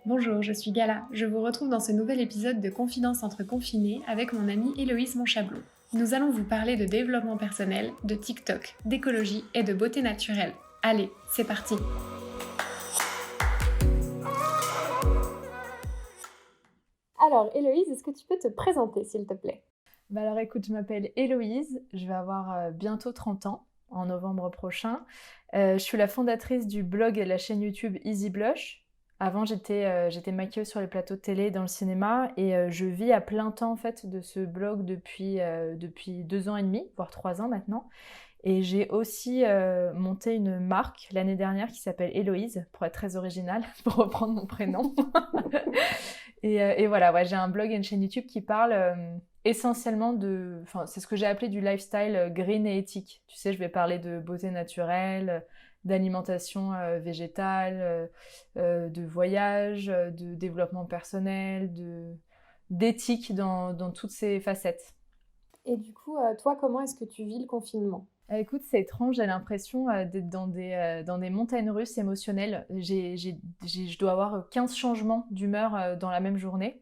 Bonjour, je suis Gala. Je vous retrouve dans ce nouvel épisode de Confidence entre confinés avec mon amie Héloïse Monchablot. Nous allons vous parler de développement personnel, de TikTok, d'écologie et de beauté naturelle. Allez, c'est parti! Alors Héloïse, est-ce que tu peux te présenter s'il te plaît? Alors écoute, je m'appelle Héloïse, je vais avoir bientôt 30 ans, en novembre prochain. Je suis la fondatrice du blog et de la chaîne YouTube Easy Blush. Avant, j'étais maquilleuse sur les plateaux de télé, dans le cinéma, et je vis à plein temps en fait de ce blog depuis 2 ans et demi, voire 3 ans maintenant. Et j'ai aussi monté une marque l'année dernière qui s'appelle Héloïse, pour être très originale, pour reprendre mon prénom. Et voilà, ouais, j'ai un blog et une chaîne YouTube qui parlent essentiellement c'est ce que j'ai appelé du lifestyle green et éthique. Tu sais, je vais parler de beauté naturelle, d'alimentation végétale, de voyage, de développement personnel, d'éthique dans toutes ces facettes. Et du coup, toi, comment est-ce que tu vis le confinement? Écoute, c'est étrange, j'ai l'impression d'être dans des montagnes russes émotionnelles. Je dois avoir 15 changements d'humeur dans la même journée.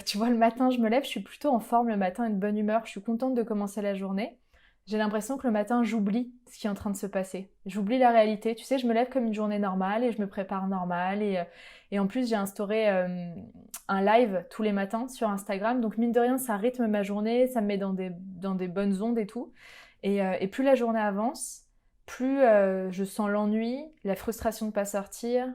Tu vois, le matin, je me lève, je suis plutôt en forme le matin et de bonne humeur. Je suis contente de commencer la journée. J'ai l'impression que le matin, j'oublie ce qui est en train de se passer. J'oublie la réalité. Tu sais, je me lève comme une journée normale et je me prépare normal. Et en plus, j'ai instauré un live tous les matins sur Instagram. Donc, mine de rien, ça rythme ma journée, ça me met dans des bonnes ondes et tout. Et plus la journée avance, plus je sens l'ennui, la frustration de ne pas sortir,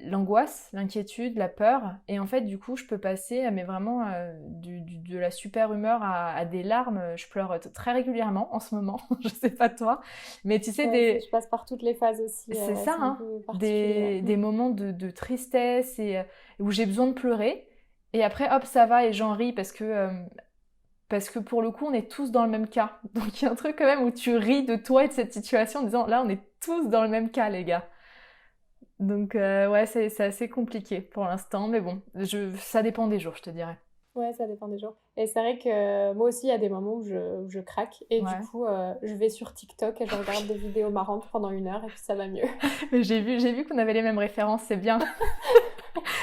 l'angoisse, l'inquiétude, la peur. Et en fait, du coup, je peux passer vraiment de la super humeur à des larmes. Je pleure très régulièrement en ce moment. Je sais pas toi. Mais tu sais, je passe par toutes les phases aussi. C'est ça, hein. Des Moments de tristesse où j'ai besoin de pleurer. Et après, hop, ça va et j'en ris parce que pour le coup, on est tous dans le même cas. Donc, il y a un truc quand même où tu ris de toi et de cette situation en disant, là, on est tous dans le même cas, les gars. Donc, ouais, c'est assez compliqué pour l'instant. Mais bon, ça dépend des jours, je te dirais. Ouais, ça dépend des jours. Et c'est vrai que moi aussi, il y a des moments où je craque. Et Ouais. du coup, je vais sur TikTok et je regarde des vidéos marrantes pendant 1 heure et puis ça va mieux. J'ai vu qu'on avait les mêmes références, c'est bien.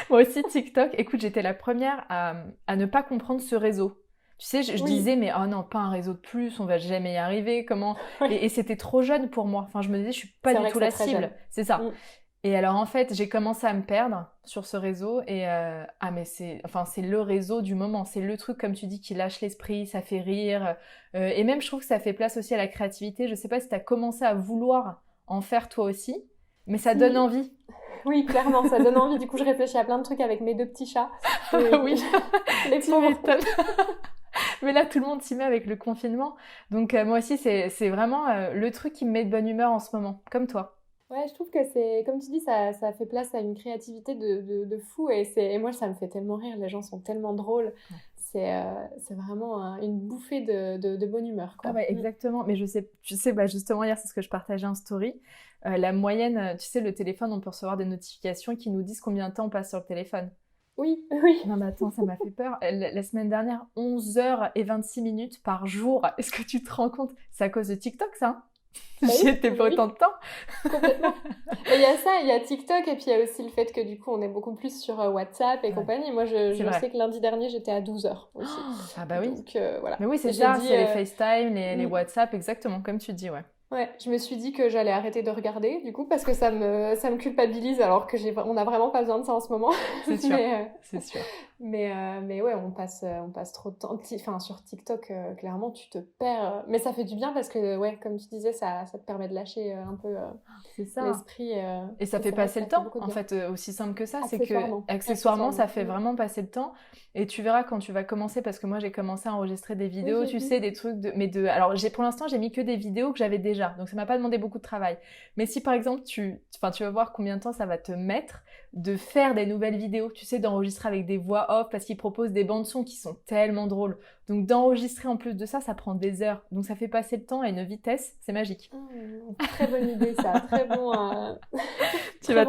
Moi aussi, TikTok. Écoute, j'étais la première à ne pas comprendre ce réseau. Tu sais, je Oui. disais, mais oh non, pas un réseau de plus, on va jamais y arriver, comment... Et c'était trop jeune pour moi. Enfin, je me disais, je suis pas du tout la cible. C'est ça. Et alors, en fait, j'ai commencé à me perdre sur ce réseau. Et mais c'est le réseau du moment. C'est le truc, comme tu dis, qui lâche l'esprit, ça fait rire. Et même, je trouve que ça fait place aussi à la créativité. Je sais pas si tu as commencé à vouloir en faire toi aussi, mais ça donne envie. Oui, clairement, ça donne envie. Du coup, je réfléchis à plein de trucs avec mes 2 petits chats. Oui, tu m'étonnes. Mais là, tout le monde s'y met avec le confinement. Donc, moi aussi, c'est vraiment le truc qui me met de bonne humeur en ce moment, comme toi. Ouais, je trouve que c'est, comme tu dis, ça fait place à une créativité de fou. Et moi, ça me fait tellement rire. Les gens sont tellement drôles. Ouais. C'est vraiment une bouffée de bonne humeur, quoi. Ah ouais, exactement. Mais tu sais, justement, hier, c'est ce que je partageais en story. La moyenne, tu sais, le téléphone, on peut recevoir des notifications qui nous disent combien de temps on passe sur le téléphone. Oui. Non mais attends, ça m'a fait peur. La semaine dernière, 11h26 par jour. Est-ce que tu te rends compte? C'est à cause de TikTok, ça, hein? J'y étais pas autant de temps. Complètement. Il y a ça, il y a TikTok, et puis il y a aussi le fait que du coup, on est beaucoup plus sur WhatsApp et compagnie. Moi, je sais que lundi dernier, j'étais à 12h aussi. Ah bah oui. Donc, voilà. Mais oui, c'est ça, c'est les FaceTime, les WhatsApp, exactement, comme tu dis, ouais. Ouais, je me suis dit que j'allais arrêter de regarder, du coup, parce que ça me culpabilise, alors que on a vraiment pas besoin de ça en ce moment. C'est sûr, c'est sûr. Mais ouais, on passe trop de temps. Enfin, sur TikTok, clairement, tu te perds. Mais ça fait du bien parce que, ouais, comme tu disais, ça te permet de lâcher un peu l'esprit. Et ça fait passer le temps, en fait, aussi simple que ça. C'est que, accessoirement, ça fait vraiment passer le temps. Et tu verras quand tu vas commencer, parce que moi, j'ai commencé à enregistrer des vidéos, tu sais, des trucs alors, pour l'instant, j'ai mis que des vidéos que j'avais déjà. Donc, ça m'a pas demandé beaucoup de travail. Mais si, par exemple, tu vas voir combien de temps ça va te mettre de faire des nouvelles vidéos, tu sais, d'enregistrer avec des voix off, parce qu'ils proposent des bandes son qui sont tellement drôles. Donc, d'enregistrer en plus de ça, ça prend des heures. Donc, ça fait passer le temps à une vitesse, c'est magique. Très bonne idée, ça. Très bon,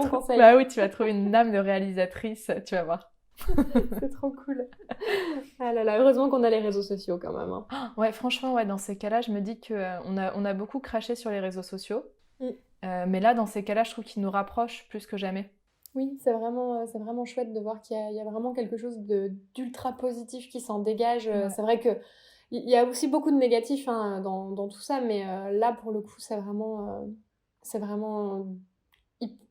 conseil. Bah oui, tu vas trouver une âme de réalisatrice, tu vas voir. C'est trop cool. Ah là là, heureusement qu'on a les réseaux sociaux quand même. Hein. Ouais, franchement, ouais, dans ces cas-là, je me dis on a beaucoup craché sur les réseaux sociaux. Mais là, dans ces cas-là, je trouve qu'ils nous rapprochent plus que jamais. Oui, c'est vraiment chouette de voir qu'il y a vraiment quelque chose d'ultra positif qui s'en dégage. Ouais. C'est vrai que il y a aussi beaucoup de négatifs hein, dans tout ça, mais là, pour le coup, c'est vraiment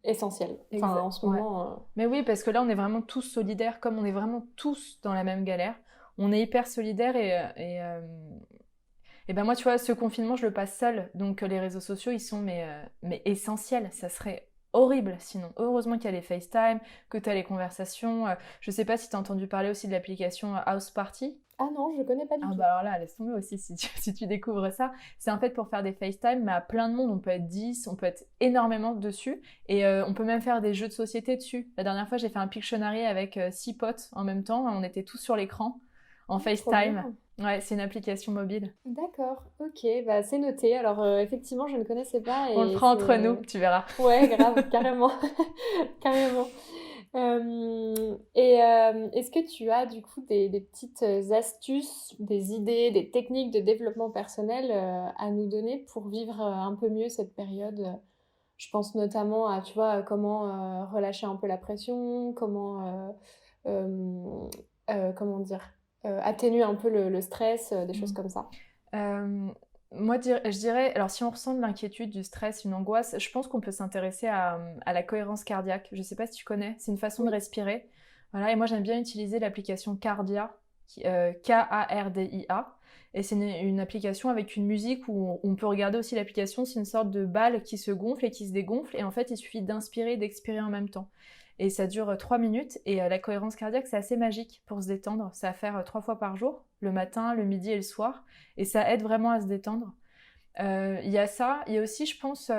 essentiel. Enfin, en ce moment... Mais oui, parce que là, on est vraiment tous solidaires, comme on est vraiment tous dans la même galère. On est hyper solidaires et ben moi, tu vois, ce confinement, je le passe seule. Donc les réseaux sociaux, ils sont mais essentiels. Ça serait horrible sinon. Heureusement qu'il y a les FaceTime, que tu as les conversations. Je sais pas si tu as entendu parler aussi de l'application House Party. Ah non, je connais pas du tout. Bah alors là, laisse tomber aussi si tu découvres ça. C'est en fait pour faire des FaceTime, mais à plein de monde. On peut être 10, on peut être énormément dessus. Et on peut même faire des jeux de société dessus. La dernière fois, j'ai fait un Pictionary avec 6 potes en même temps. On était tous sur l'écran en FaceTime. Ouais, c'est une application mobile. D'accord, ok, bah c'est noté. Alors effectivement, je ne connaissais pas. On le fera entre nous, tu verras. Ouais, grave, carrément. Carrément. Est-ce que tu as du coup des petites astuces, des idées, des techniques de développement personnel à nous donner pour vivre un peu mieux cette période? Je pense notamment à, tu vois, comment relâcher un peu la pression, comment dire, atténuer un peu le stress, des choses comme ça. Moi, je dirais, alors si on ressent de l'inquiétude, du stress, une angoisse, je pense qu'on peut s'intéresser à la cohérence cardiaque. Je ne sais pas si tu connais, c'est une façon de respirer. Voilà, et moi j'aime bien utiliser l'application Kardia, Kardia. Et c'est une application avec une musique où on peut regarder aussi l'application, c'est une sorte de balle qui se gonfle et qui se dégonfle. Et en fait, il suffit d'inspirer et d'expirer en même temps. Et ça dure 3 minutes. Et la cohérence cardiaque, c'est assez magique pour se détendre. Ça à faire 3 fois par jour, le matin, le midi et le soir. Et ça aide vraiment à se détendre. Il y a ça. Il y a aussi, je pense,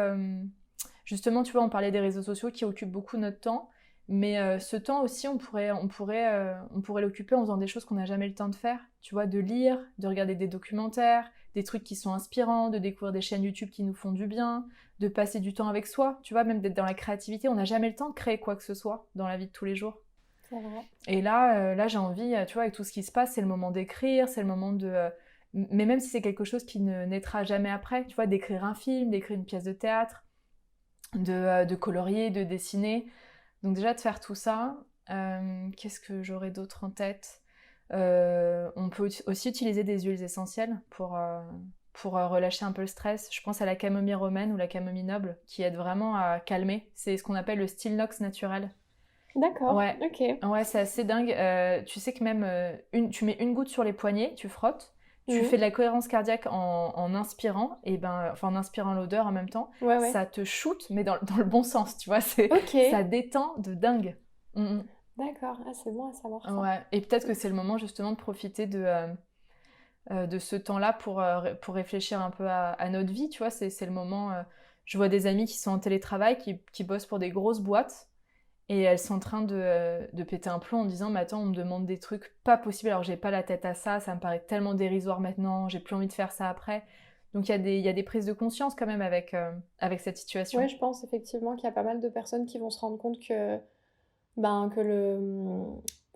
justement, tu vois, on parlait des réseaux sociaux qui occupent beaucoup notre temps. Mais ce temps aussi, on pourrait l'occuper en faisant des choses qu'on n'a jamais le temps de faire. Tu vois, de lire, de regarder des documentaires, des trucs qui sont inspirants, de découvrir des chaînes YouTube qui nous font du bien, de passer du temps avec soi. Tu vois, même d'être dans la créativité. On n'a jamais le temps de créer quoi que ce soit dans la vie de tous les jours. C'est vrai. Et là j'ai envie, tu vois, avec tout ce qui se passe, c'est le moment d'écrire, c'est le moment de... mais même si c'est quelque chose qui ne naîtra jamais après, tu vois, d'écrire un film, d'écrire une pièce de théâtre, de colorier, de dessiner. Donc déjà de faire tout ça. Qu'est-ce que j'aurais d'autre en tête? On peut aussi utiliser des huiles essentielles pour relâcher un peu le stress. Je pense à la camomille romaine ou la camomille noble qui aide vraiment à calmer. C'est ce qu'on appelle le stillnox naturel. D'accord, Ouais. ok. Ouais, c'est assez dingue. Tu sais que même tu mets une goutte sur les poignets, tu frottes, tu fais de la cohérence cardiaque en inspirant, et en inspirant l'odeur en même temps, ça te shoot, mais dans le bon sens, tu vois, ça détend de dingue. D'accord, c'est bon à savoir ça. Ouais, et peut-être que c'est le moment justement de profiter de ce temps-là pour réfléchir un peu à notre vie, tu vois, c'est le moment... je vois des amis qui sont en télétravail, qui bossent pour des grosses boîtes, et elles sont en train de péter un plomb en disant « Mais attends, on me demande des trucs pas possibles, alors j'ai pas la tête à ça, ça me paraît tellement dérisoire maintenant, j'ai plus envie de faire ça après. » Donc il y a des prises de conscience quand même avec cette situation. Ouais, je pense effectivement qu'il y a pas mal de personnes qui vont se rendre compte que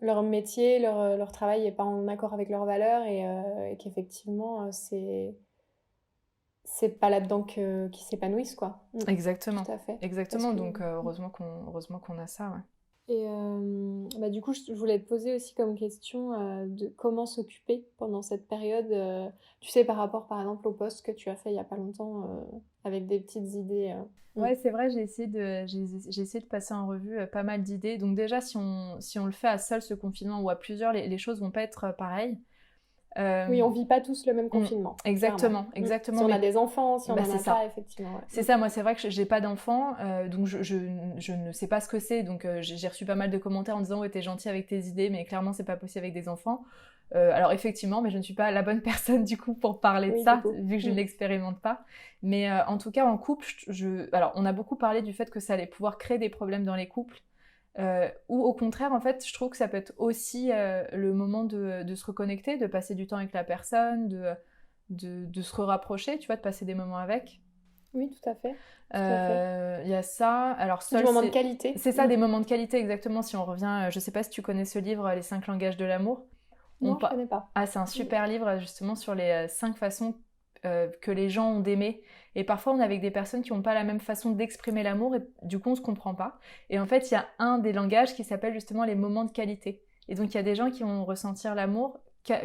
leur métier, leur travail n'est pas en accord avec leurs valeurs et qu'effectivement, c'est pas là-dedans qu'ils s'épanouissent, quoi. Exactement. Tout à fait. Exactement, donc heureusement qu'on a ça, ouais. Et du coup, je voulais te poser aussi comme question de comment s'occuper pendant cette période. Tu sais, par rapport, par exemple, au post que tu as fait il y a pas longtemps, avec des petites idées. Ouais, c'est vrai, j'ai essayé de passer en revue pas mal d'idées. Donc déjà, si on le fait à seul, ce confinement, ou à plusieurs, les choses vont pas être pareilles. Oui, on vit pas tous le même confinement. Exactement. Si on a des enfants, si on en a ça. pas, effectivement. Ouais. C'est ça, moi c'est vrai que j'ai pas d'enfants, donc je ne sais pas ce que c'est, donc j'ai reçu pas mal de commentaires en disant « Ouais, t'es gentil avec tes idées, mais clairement c'est pas possible avec des enfants. » Alors effectivement, mais je ne suis pas la bonne personne du coup pour parler de ça, vu que je ne l'expérimente pas. Mais en tout cas, en couple, alors on a beaucoup parlé du fait que ça allait pouvoir créer des problèmes dans les couples. Ou au contraire, en fait, je trouve que ça peut être aussi le moment de se reconnecter, de passer du temps avec la personne, de se rapprocher, tu vois, de passer des moments avec. Oui, tout à fait. Tout à fait. Il y a ça. Alors, Du seul, moment de qualité. c'est ça, des moments de qualité, exactement. Si on revient, je sais pas si tu connais ce livre, Les 5 langages de l'amour. Non, je connais pas. Ah, c'est un super livre, justement, sur les 5 façons que les gens ont d'aimer. Et parfois, on est avec des personnes qui n'ont pas la même façon d'exprimer l'amour et du coup, on ne se comprend pas. Et en fait, il y a un des langages qui s'appelle justement les moments de qualité. Et donc, il y a des gens qui vont ressentir l'amour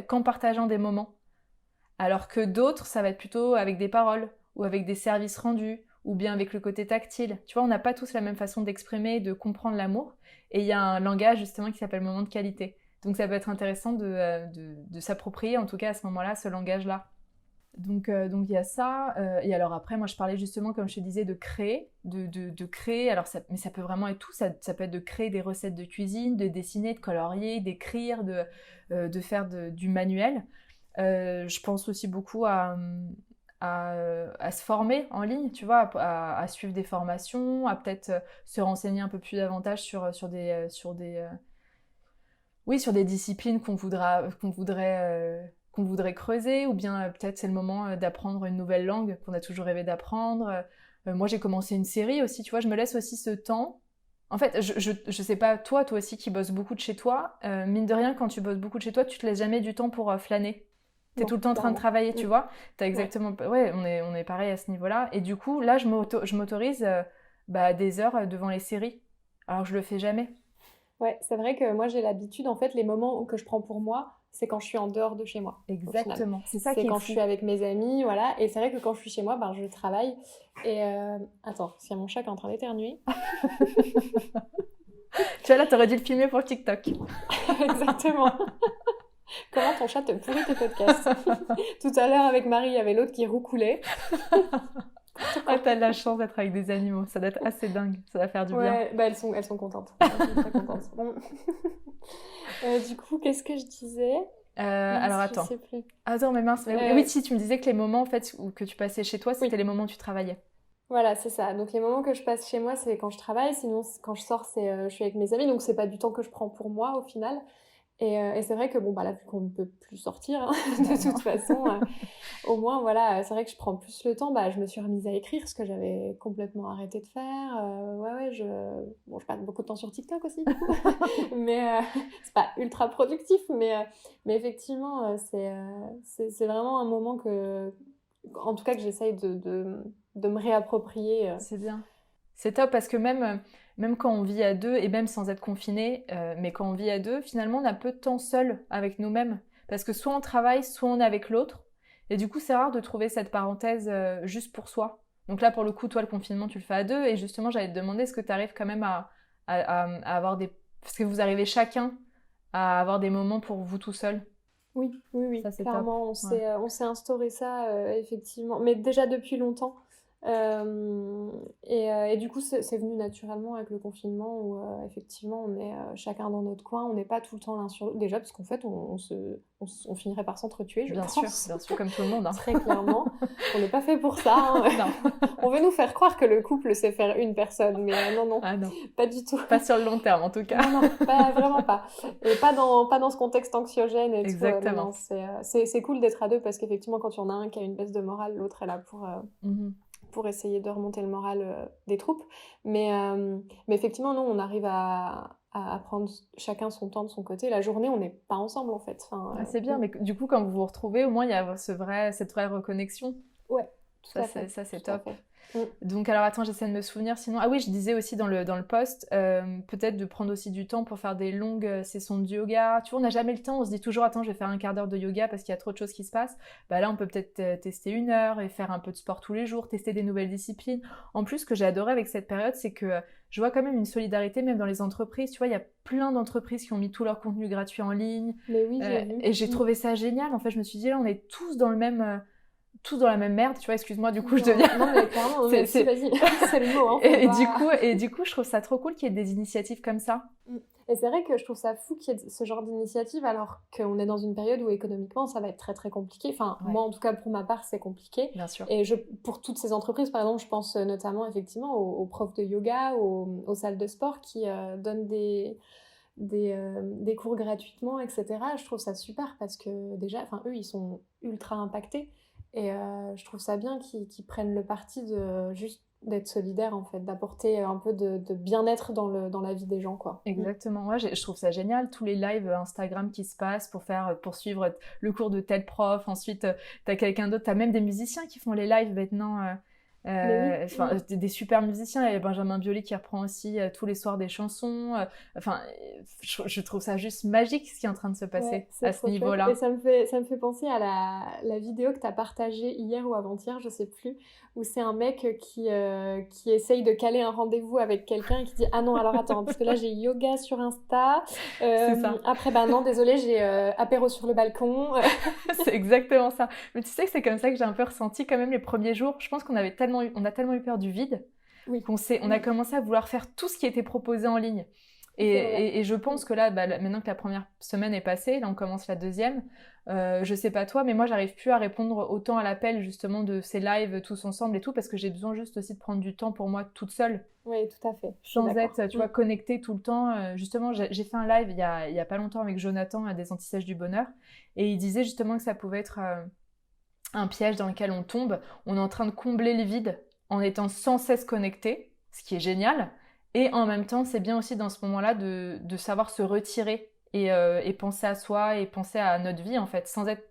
qu'en partageant des moments. Alors que d'autres, ça va être plutôt avec des paroles ou avec des services rendus ou bien avec le côté tactile. Tu vois, on n'a pas tous la même façon d'exprimer et de comprendre l'amour. Et il y a un langage justement qui s'appelle moment de qualité. Donc ça peut être intéressant de s'approprier, en tout cas à ce moment-là, ce langage-là. Donc il y a ça. Et alors après, moi je parlais justement, comme je te disais, de créer. De créer, alors mais ça peut vraiment être tout. Ça peut être de créer des recettes de cuisine, de dessiner, de colorier, d'écrire, de faire du manuel. Je pense aussi beaucoup à se former en ligne, tu vois, à suivre des formations, à peut-être se renseigner un peu plus davantage sur des disciplines qu'on voudrait creuser, ou bien peut-être c'est le moment d'apprendre une nouvelle langue qu'on a toujours rêvé d'apprendre. Moi, j'ai commencé une série aussi, tu vois, je me laisse aussi ce temps. En fait, je sais pas, toi aussi qui bosses beaucoup de chez toi, mine de rien, quand tu bosses beaucoup de chez toi, tu te laisses jamais du temps pour flâner. T'es tout le temps en train de travailler, tu vois. T'as exactement... Ouais, on est pareil à ce niveau-là. Et du coup, là, je m'autorise des heures devant les séries. Alors, je le fais jamais. Ouais, c'est vrai que moi, j'ai l'habitude, en fait, les moments que je prends pour moi, c'est quand je suis en dehors de chez moi. Exactement. C'est ça qui C'est est quand fou. je suis avec mes amis, voilà. Et c'est vrai que quand je suis chez moi, je travaille. Et attends, il y a mon chat qui est en train d'éternuer. Tu vois, là, t'aurais dû le filmer pour TikTok. Exactement. Comment ton chat te pourrit tes podcasts. Tout à l'heure, avec Marie, il y avait l'autre qui roucoulait. Ah, t'as de la chance d'être avec des animaux. Ça doit être assez dingue. Ça va faire du bien. Ouais, elles sont contentes. Elles sont très contentes. Du coup, qu'est-ce que je disais? Alors, attends. Je sais plus. Attends, mais mince. Oui, si, tu me disais que les moments, en fait, que tu passais chez toi, c'était les moments où tu travaillais. Voilà, c'est ça. Donc, les moments que je passe chez moi, c'est quand je travaille. Sinon, quand je sors, je suis avec mes amis. Donc, c'est pas du temps que je prends pour moi, au final. Et c'est vrai que, là, vu qu'on ne peut plus sortir, hein, de toute façon, au moins, voilà, c'est vrai que je prends plus le temps. Je me suis remise à écrire, ce que j'avais complètement arrêté de faire. Je passe beaucoup de temps sur TikTok aussi, du coup. Mais c'est pas ultra productif. Mais effectivement, c'est vraiment un moment en tout cas, que j'essaye de me réapproprier. C'est bien. C'est top parce que même quand on vit à deux, et même sans être confiné, mais quand on vit à deux, finalement, on a peu de temps seul avec nous-mêmes. Parce que soit on travaille, soit on est avec l'autre. Et du coup, c'est rare de trouver cette parenthèse juste pour soi. Donc là, pour le coup, toi, le confinement, tu le fais à deux. Et justement, j'allais te demander, est-ce que tu arrives quand même à avoir des... Parce que vous arrivez chacun à avoir des moments pour vous tout seul. Oui. Ça, c'est clairement, top. on s'est instauré ça, effectivement. Mais déjà depuis longtemps. Et du coup, c'est venu naturellement avec le confinement où effectivement on est chacun dans notre coin, on n'est pas tout le temps l'un sur l'autre. Déjà, parce qu'en fait, on finirait par s'entretuer, je pense. Bien sûr, comme tout le monde. Hein. Très clairement. On n'est pas fait pour ça. Hein. Non. On veut nous faire croire que le couple sait faire une personne, mais non, ah, non, pas du tout. Pas sur le long terme, en tout cas. Non, vraiment pas. Et pas dans ce contexte anxiogène et Exactement. tout. C'est cool d'être à deux parce qu'effectivement, quand il y en a un qui a une baisse de morale, l'autre est là pour essayer de remonter le moral des troupes. Mais effectivement, non, on arrive à prendre chacun son temps de son côté. La journée, on n'est pas ensemble, en fait. C'est bien, mais du coup, quand vous vous retrouvez, au moins, il y a cette vraie reconnexion. Ouais, tout à fait. Ça, c'est tout top. Donc, alors, attends, j'essaie de me souvenir. Sinon, ah oui, je disais aussi dans le post, peut-être de prendre aussi du temps pour faire des longues sessions de yoga. Tu vois, on n'a jamais le temps. On se dit toujours, attends, je vais faire un quart d'heure de yoga parce qu'il y a trop de choses qui se passent. Là, on peut peut-être tester 1 heure et faire un peu de sport tous les jours, tester des nouvelles disciplines. En plus, ce que j'ai adoré avec cette période, c'est que je vois quand même une solidarité, même dans les entreprises. Tu vois, il y a plein d'entreprises qui ont mis tout leur contenu gratuit en ligne. Mais oui, j'ai vu. Et j'ai trouvé ça génial. En fait, je me suis dit, là, on est tous dans la même merde, tu vois, excuse-moi, du coup, je deviens... Non, mais clairement, vas-y, c'est le mot. Hein, et du coup, je trouve ça trop cool qu'il y ait des initiatives comme ça. Et c'est vrai que je trouve ça fou qu'il y ait ce genre d'initiative alors qu'on est dans une période où économiquement, ça va être très, très compliqué. Enfin, moi, en tout cas, pour ma part, c'est compliqué. Bien sûr. Et pour toutes ces entreprises, par exemple, je pense notamment, effectivement, aux profs de yoga, aux salles de sport qui donnent des cours gratuitement, etc. Je trouve ça super parce que déjà, eux, ils sont ultra impactés. Et je trouve ça bien qu'ils prennent le parti de juste d'être solidaires, en fait, d'apporter un peu de bien-être dans la vie des gens, quoi. Exactement, ouais, je trouve ça génial, tous les lives Instagram qui se passent pour suivre le cours de tel prof, ensuite t'as quelqu'un d'autre, t'as même des musiciens qui font les lives maintenant, Mais oui. des super musiciens, il y a Benjamin Biolay qui reprend aussi tous les soirs des chansons, je trouve ça juste magique ce qui est en train de se passer Ouais, c'est à ce trop chouette. niveau-là. Et ça me fait penser à la vidéo que tu as partagée hier ou avant-hier, je sais plus, où c'est un mec qui essaye de caler un rendez-vous avec quelqu'un et qui dit ah non, alors attends, parce que là j'ai yoga sur Insta, C'est ça. après bah non, désolé, j'ai apéro sur le balcon. C'est exactement ça. Mais tu sais que c'est comme ça que j'ai un peu ressenti quand même les premiers jours. Je pense qu'on a tellement eu peur du vide Oui, on a commencé à vouloir faire tout ce qui était proposé en ligne. c'est vrai. Et je pense que là, maintenant que la première semaine est passée, là on commence la deuxième, je sais pas toi, mais moi j'arrive plus à répondre autant à l'appel justement de ces lives tous ensemble et tout, parce que j'ai besoin juste aussi de prendre du temps pour moi toute seule, Oui, tout à fait. Je suis sans d'accord. être, tu vois, connectée tout le temps. Justement, j'ai fait un live il y a pas longtemps avec Jonathan à des Antisèches du Bonheur, et il disait justement que ça pouvait être un piège dans lequel on tombe. On est en train de combler le vide en étant sans cesse connecté, ce qui est génial. Et en même temps, c'est bien aussi dans ce moment-là de savoir se retirer et penser à soi et penser à notre vie, en fait, sans être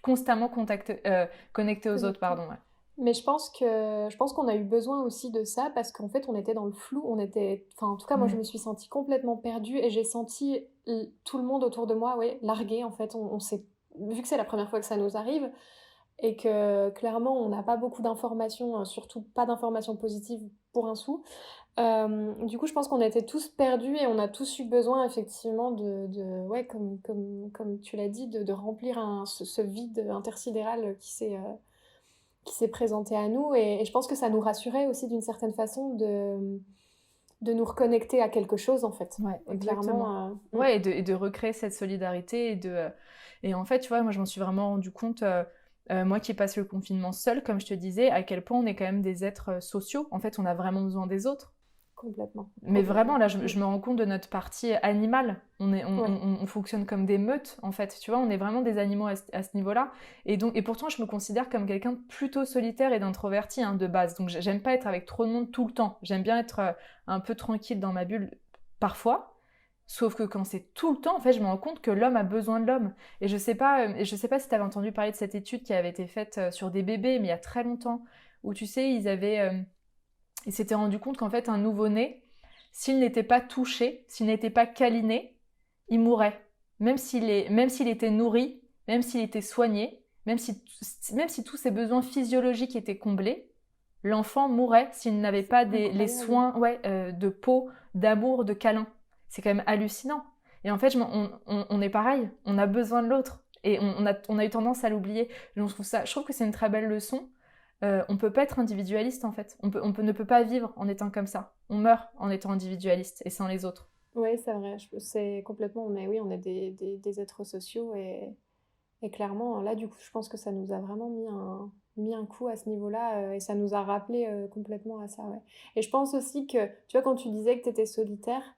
constamment connecté aux autres, Connecté. pardon. Ouais. Mais je pense qu'on a eu besoin aussi de ça parce qu'en fait on était dans le flou, enfin en tout cas moi je me suis sentie complètement perdue et j'ai senti tout le monde autour de moi, ouais, largué en fait. On s'est vu que c'est la première fois que ça nous arrive et que clairement on n'a pas beaucoup d'informations, surtout pas d'informations positives pour un sou. Du coup je pense qu'on était tous perdus et on a tous eu besoin effectivement ouais comme tu l'as dit de remplir ce vide intersidéral qui s'est présenté à nous et je pense que ça nous rassurait aussi d'une certaine façon de nous reconnecter à quelque chose en fait. Ouais, Et exactement. clairement, Ouais, et de recréer cette solidarité et en fait, tu vois, moi je m'en suis vraiment rendu compte, moi qui passe le confinement seule, comme je te disais, à quel point on est quand même des êtres sociaux. En fait, on a vraiment besoin des autres. complètement, Mais complètement. vraiment, là, je me rends compte de notre partie animale. Ouais, On fonctionne comme des meutes, en fait. Tu vois, on est vraiment des animaux à ce niveau-là. Et pourtant, je me considère comme quelqu'un de plutôt solitaire et d'introverti, hein, de base. Donc, j'aime pas être avec trop de monde tout le temps. J'aime bien être un peu tranquille dans ma bulle, parfois. Sauf que quand c'est tout le temps, en fait, je me rends compte que l'homme a besoin de l'homme. Et je sais pas si tu avais entendu parler de cette étude qui avait été faite sur des bébés, mais il y a très longtemps, où tu sais, ils s'étaient rendu compte qu'en fait, un nouveau-né, s'il n'était pas touché, s'il n'était pas câliné, il mourrait. Même s'il était nourri, même s'il était soigné, même si tous ses besoins physiologiques étaient comblés, l'enfant mourrait s'il n'avait pas les incroyable. soins de peau, d'amour, de câlin. C'est quand même hallucinant. Et en fait, on est pareil, on a besoin de l'autre. Et on a eu tendance à l'oublier. Je trouve que c'est une très belle leçon. On peut pas être individualiste en fait. Ne peut pas vivre en étant comme ça. On meurt en étant individualiste et sans les autres. Oui, c'est vrai. C'est complètement. Oui, on est des êtres sociaux et clairement là, du coup, je pense que ça nous a vraiment mis un coup à ce niveau-là et ça nous a rappelé complètement à ça. Ouais. Et je pense aussi que, tu vois, quand tu disais que tu étais solitaire,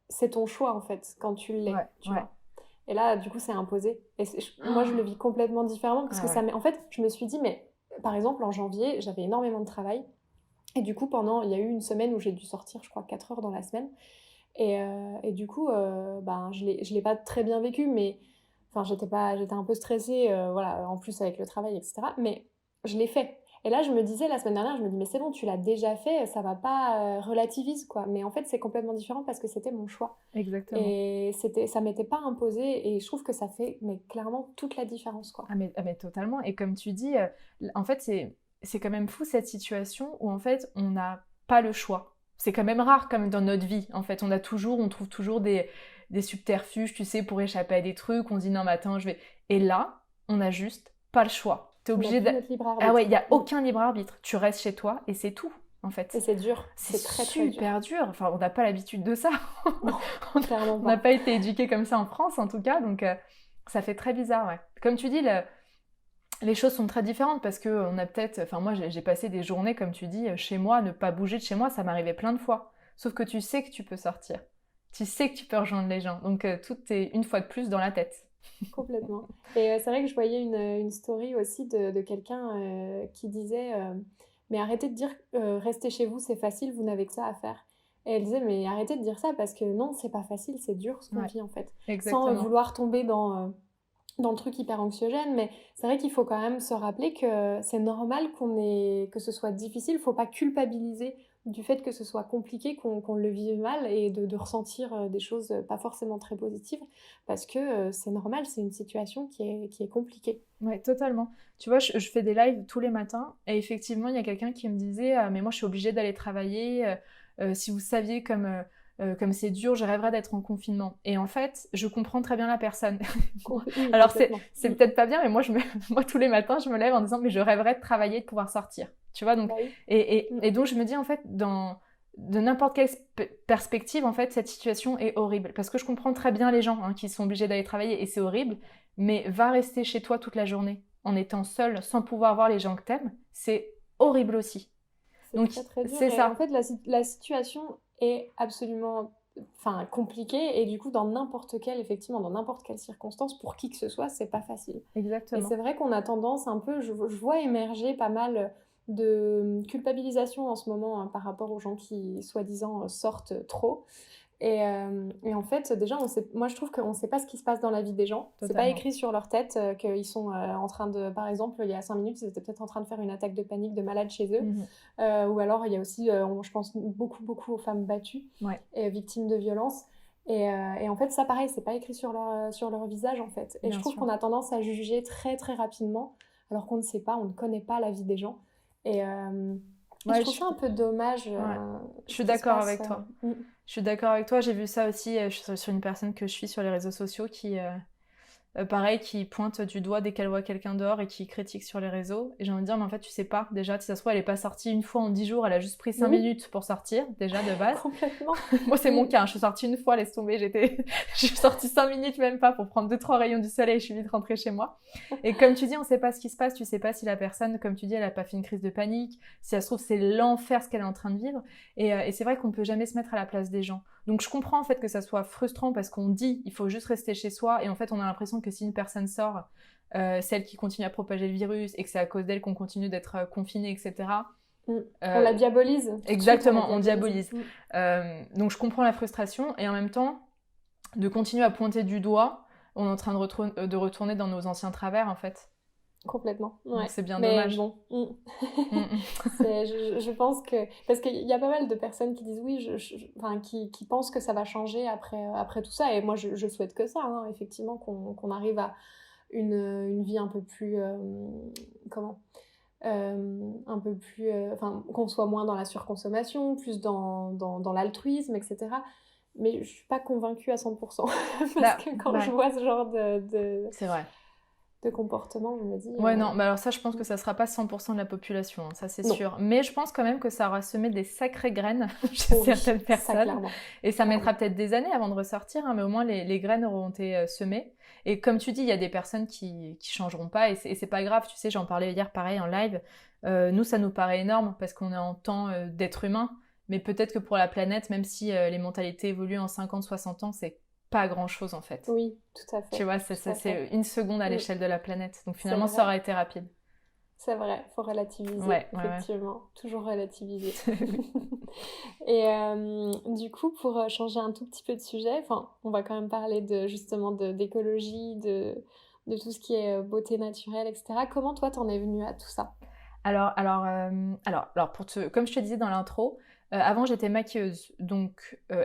c'est ton choix en fait, quand tu l'es, Ouais, tu ouais. vois. Et là, du coup, c'est imposé. Et moi, je le vis complètement différemment parce Ah que ouais. en fait, je me suis dit, mais par exemple, en janvier, j'avais énormément de travail. Et du coup, il y a eu une semaine où j'ai dû sortir, je crois, 4 heures dans la semaine. Et du coup, ben, je l'ai pas très bien vécu, mais enfin, j'étais un peu stressée, voilà, en plus avec le travail, etc. Mais je l'ai fait. Et là, je me disais la semaine dernière, je me dis, mais c'est bon, tu l'as déjà fait, ça va pas, relativise, quoi. Mais en fait, c'est complètement différent parce que c'était mon choix. Exactement. Et ça m'était pas imposé, et je trouve que ça fait, mais clairement, toute la différence, quoi. Mais totalement. Et comme tu dis, en fait, c'est quand même fou cette situation où en fait, on n'a pas le choix. C'est quand même rare comme dans notre vie. En fait, on trouve toujours des subterfuges, tu sais, pour échapper à des trucs. On se dit non, mais attends, je vais. Et là, on n'a juste pas le choix. T'es On n'a obligé plus de. notre libre Ah ouais, il arbitre. n'y a aucun libre arbitre. Tu restes chez toi et c'est tout, en Et fait. c'est dur, C'est c'est très très dur. super dur. Enfin, on n'a pas l'habitude de ça. Non, On clairement n'a pas. pas été éduqués comme ça en France, en tout cas. Donc, ça fait très bizarre, ouais. Comme tu dis, les choses sont très différentes parce que on a peut-être. Enfin, moi, j'ai passé des journées, comme tu dis, chez moi, ne pas bouger de chez moi, ça m'arrivait plein de fois. Sauf que tu sais que tu peux sortir. Tu sais que tu peux rejoindre les gens. Donc, tout est une fois de plus dans la tête. Complètement. Et c'est vrai que je voyais une story aussi de quelqu'un qui disait mais arrêtez de dire restez chez vous, c'est facile, vous n'avez que ça à faire. Et elle disait mais arrêtez de dire ça parce que non, c'est pas facile, c'est dur ce qu'on vit en fait. Sans Exactement. vouloir tomber dans le truc hyper anxiogène, mais c'est vrai qu'il faut quand même se rappeler que c'est normal que ce soit difficile, faut pas culpabiliser du fait que ce soit compliqué, qu'on le vive mal et de ressentir des choses pas forcément très positives, parce que c'est normal, c'est une situation qui est compliquée. Ouais, totalement. Tu vois, je fais des lives tous les matins et effectivement, il y a quelqu'un qui me disait mais moi, je suis obligée d'aller travailler. Si vous saviez comme c'est dur, je rêverais d'être en confinement. Et en fait, je comprends très bien la personne. Alors, c'est peut-être pas bien, mais moi, tous les matins, je me lève en disant mais je rêverais de travailler et de pouvoir sortir. Tu vois, donc, Bah oui. et donc, je me dis en fait, de n'importe quelle perspective, en fait, cette situation est horrible. Parce que je comprends très bien les gens qui sont obligés d'aller travailler et c'est horrible. Mais va rester chez toi toute la journée en étant seul, sans pouvoir voir les gens que t'aimes, c'est horrible aussi. C'est Donc, très très dur. c'est ça. En fait, la situation est absolument compliquée et du coup, dans n'importe quelle circonstance, pour qui que ce soit, c'est pas facile. Exactement. Et c'est vrai qu'on a tendance un peu, je vois émerger pas mal de culpabilisation en ce moment par rapport aux gens qui, soi-disant, sortent trop. Et en fait, déjà, moi je trouve qu'on ne sait pas ce qui se passe dans la vie des gens. C'est pas écrit sur leur tête qu'ils sont en train de... Par exemple, il y a 5 minutes, ils étaient peut-être en train de faire une attaque de panique de malade chez eux. Ou alors, il y a aussi, je pense, beaucoup aux femmes battues et victimes de violences. Et en fait, ça, pareil, c'est pas écrit sur leur visage, en fait. Et je trouve qu'on a tendance à juger très, très rapidement, alors qu'on ne sait pas, on ne connaît pas la vie des gens. Et je trouve ça un peu dommage. Je suis d'accord avec toi. Je suis d'accord avec toi. J'ai vu ça aussi sur une personne que je suis sur les réseaux sociaux qui, pareil, qui pointe du doigt dès qu'elle voit quelqu'un dehors et qui critique sur les réseaux. Et j'ai envie de dire, mais en fait, tu sais pas. Déjà, si ça se trouve, elle est pas sortie une fois en 10 jours. Elle a juste pris 5 minutes pour sortir, déjà, de base. Complètement. Moi, c'est mon cas. Je suis sortie une fois, laisse tomber. Je suis sortie 5 minutes, même pas, pour prendre 2-3 rayons du soleil. Je suis vite rentrée chez moi. Et comme tu dis, on sait pas ce qui se passe. Tu sais pas si la personne, comme tu dis, elle a pas fait une crise de panique. Si ça se trouve, c'est l'enfer ce qu'elle est en train de vivre. Et c'est vrai qu'on peut jamais se mettre à la place des gens. Donc, je comprends en fait que ça soit frustrant parce qu'on dit il faut juste rester chez soi. Et en fait, on a l'impression que si une personne sort, celle qui continue à propager le virus et que c'est à cause d'elle qu'on continue d'être confiné, etc. On la diabolise. Exactement, on diabolise. Donc je comprends la frustration et en même temps, de continuer à pointer du doigt, on est en train de retourner dans nos anciens travers en fait. Complètement. Ouais. Donc c'est bien dommage. Bon. Je pense que... Parce qu'il y a pas mal de personnes qui disent oui, qui pensent que ça va changer après tout ça. Et moi, je souhaite que ça, effectivement, qu'on arrive à une vie un peu plus... un peu plus... qu'on soit moins dans la surconsommation, plus dans l'altruisme, etc. Mais je suis pas convaincue à 100%. Parce que quand je vois ce genre C'est vrai. de comportement, je me dis... Ouais, non, alors ça, je pense que ça sera pas 100% de la population, ça c'est sûr. Mais je pense quand même que ça aura semé des sacrées graines chez certaines personnes. Et ça mettra peut-être des années avant de ressortir, mais au moins les graines auront été semées. Et comme tu dis, il y a des personnes qui changeront pas, et c'est pas grave, tu sais, j'en parlais hier pareil en live. Nous, ça nous paraît énorme parce qu'on est en temps d'être humain, mais peut-être que pour la planète, même si les mentalités évoluent en 50-60 ans, c'est pas grand-chose en fait. Oui, tout à fait. Tu vois, c'est une seconde à l'échelle de la planète. Donc finalement, ça aura été rapide. C'est vrai, faut relativiser, effectivement. Ouais. Toujours relativiser. Et du coup, pour changer un tout petit peu de sujet, on va quand même parler justement d'écologie, de tout ce qui est beauté naturelle, etc. Comment toi, t'en es venue à tout ça ? Alors, comme je te disais dans l'intro, avant j'étais maquilleuse,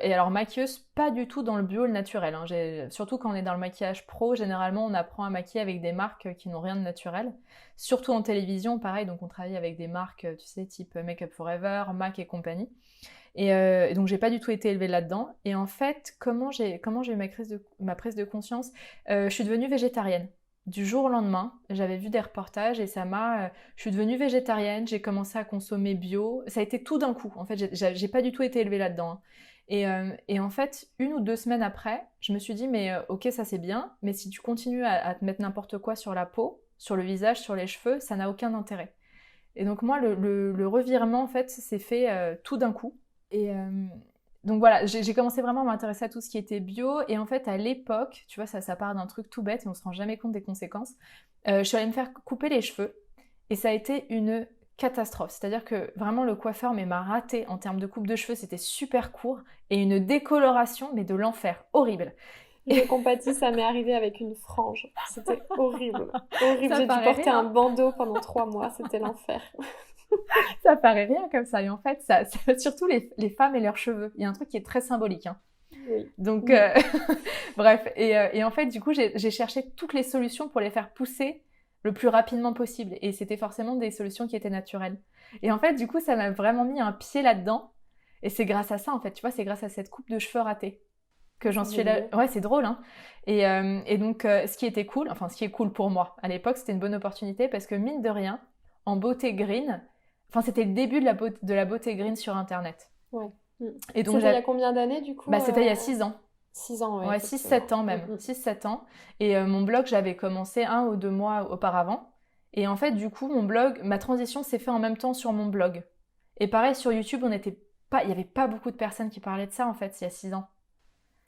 et alors maquilleuse pas du tout dans le bio, le naturel. Surtout quand on est dans le maquillage pro, généralement on apprend à maquiller avec des marques qui n'ont rien de naturel. Surtout en télévision, pareil, donc on travaille avec des marques, tu sais, type Make Up For Ever, MAC et compagnie. Et donc j'ai pas du tout été élevée là-dedans. Et en fait, comment j'ai eu ma prise de conscience, je suis devenue végétarienne. Du jour au lendemain, j'avais vu des reportages et je suis devenue végétarienne, j'ai commencé à consommer bio. Ça a été tout d'un coup. En fait, j'ai pas du tout été élevée là-dedans. Et en fait, 1 ou 2 semaines après, je me suis dit, mais ok, ça c'est bien, mais si tu continues à te mettre n'importe quoi sur la peau, sur le visage, sur les cheveux, ça n'a aucun intérêt. Et donc moi, le revirement, en fait, s'est fait tout d'un coup. Et Donc voilà, j'ai commencé vraiment à m'intéresser à tout ce qui était bio. Et en fait, à l'époque, tu vois, ça part d'un truc tout bête et on se rend jamais compte des conséquences. Je suis allée me faire couper les cheveux et ça a été une catastrophe. C'est-à-dire que vraiment le coiffeur m'a raté en termes de coupe de cheveux. C'était super court et une décoloration, mais de l'enfer, horrible. Je compatis, ça m'est arrivé avec une frange. C'était horrible. Horrible, Ça j'ai dû paraît porter rien. un bandeau pendant 3 mois, c'était l'enfer. Ça paraît rien comme ça. Et en fait, surtout les femmes et leurs cheveux. Il y a un truc qui est très symbolique. Hein. Oui. Donc, Oui. bref. Et en fait, du coup, j'ai cherché toutes les solutions pour les faire pousser le plus rapidement possible. Et c'était forcément des solutions qui étaient naturelles. Et en fait, du coup, ça m'a vraiment mis un pied là-dedans. Et c'est grâce à ça, en fait. Tu vois, c'est grâce à cette coupe de cheveux ratée que j'en suis là. Ouais, c'est drôle, hein. Et donc, ce qui était cool, enfin, ce qui est cool pour moi, à l'époque, c'était une bonne opportunité parce que, mine de rien, en beauté green, enfin, c'était le début de la beauté green sur Internet. Ouais. Et donc, C'était il y a combien d'années, du coup? c'était il y a 6 ans. 6 ans, ouais. Ouais, effectivement. 6-7 ans même. 6-7 ans. Et mon blog, j'avais commencé 1 ou 2 mois auparavant. Et en fait, du coup, mon blog, ma transition s'est faite en même temps sur mon blog. Et pareil, sur YouTube, il n'y avait pas beaucoup de personnes qui parlaient de ça, en fait, il y a 6 ans.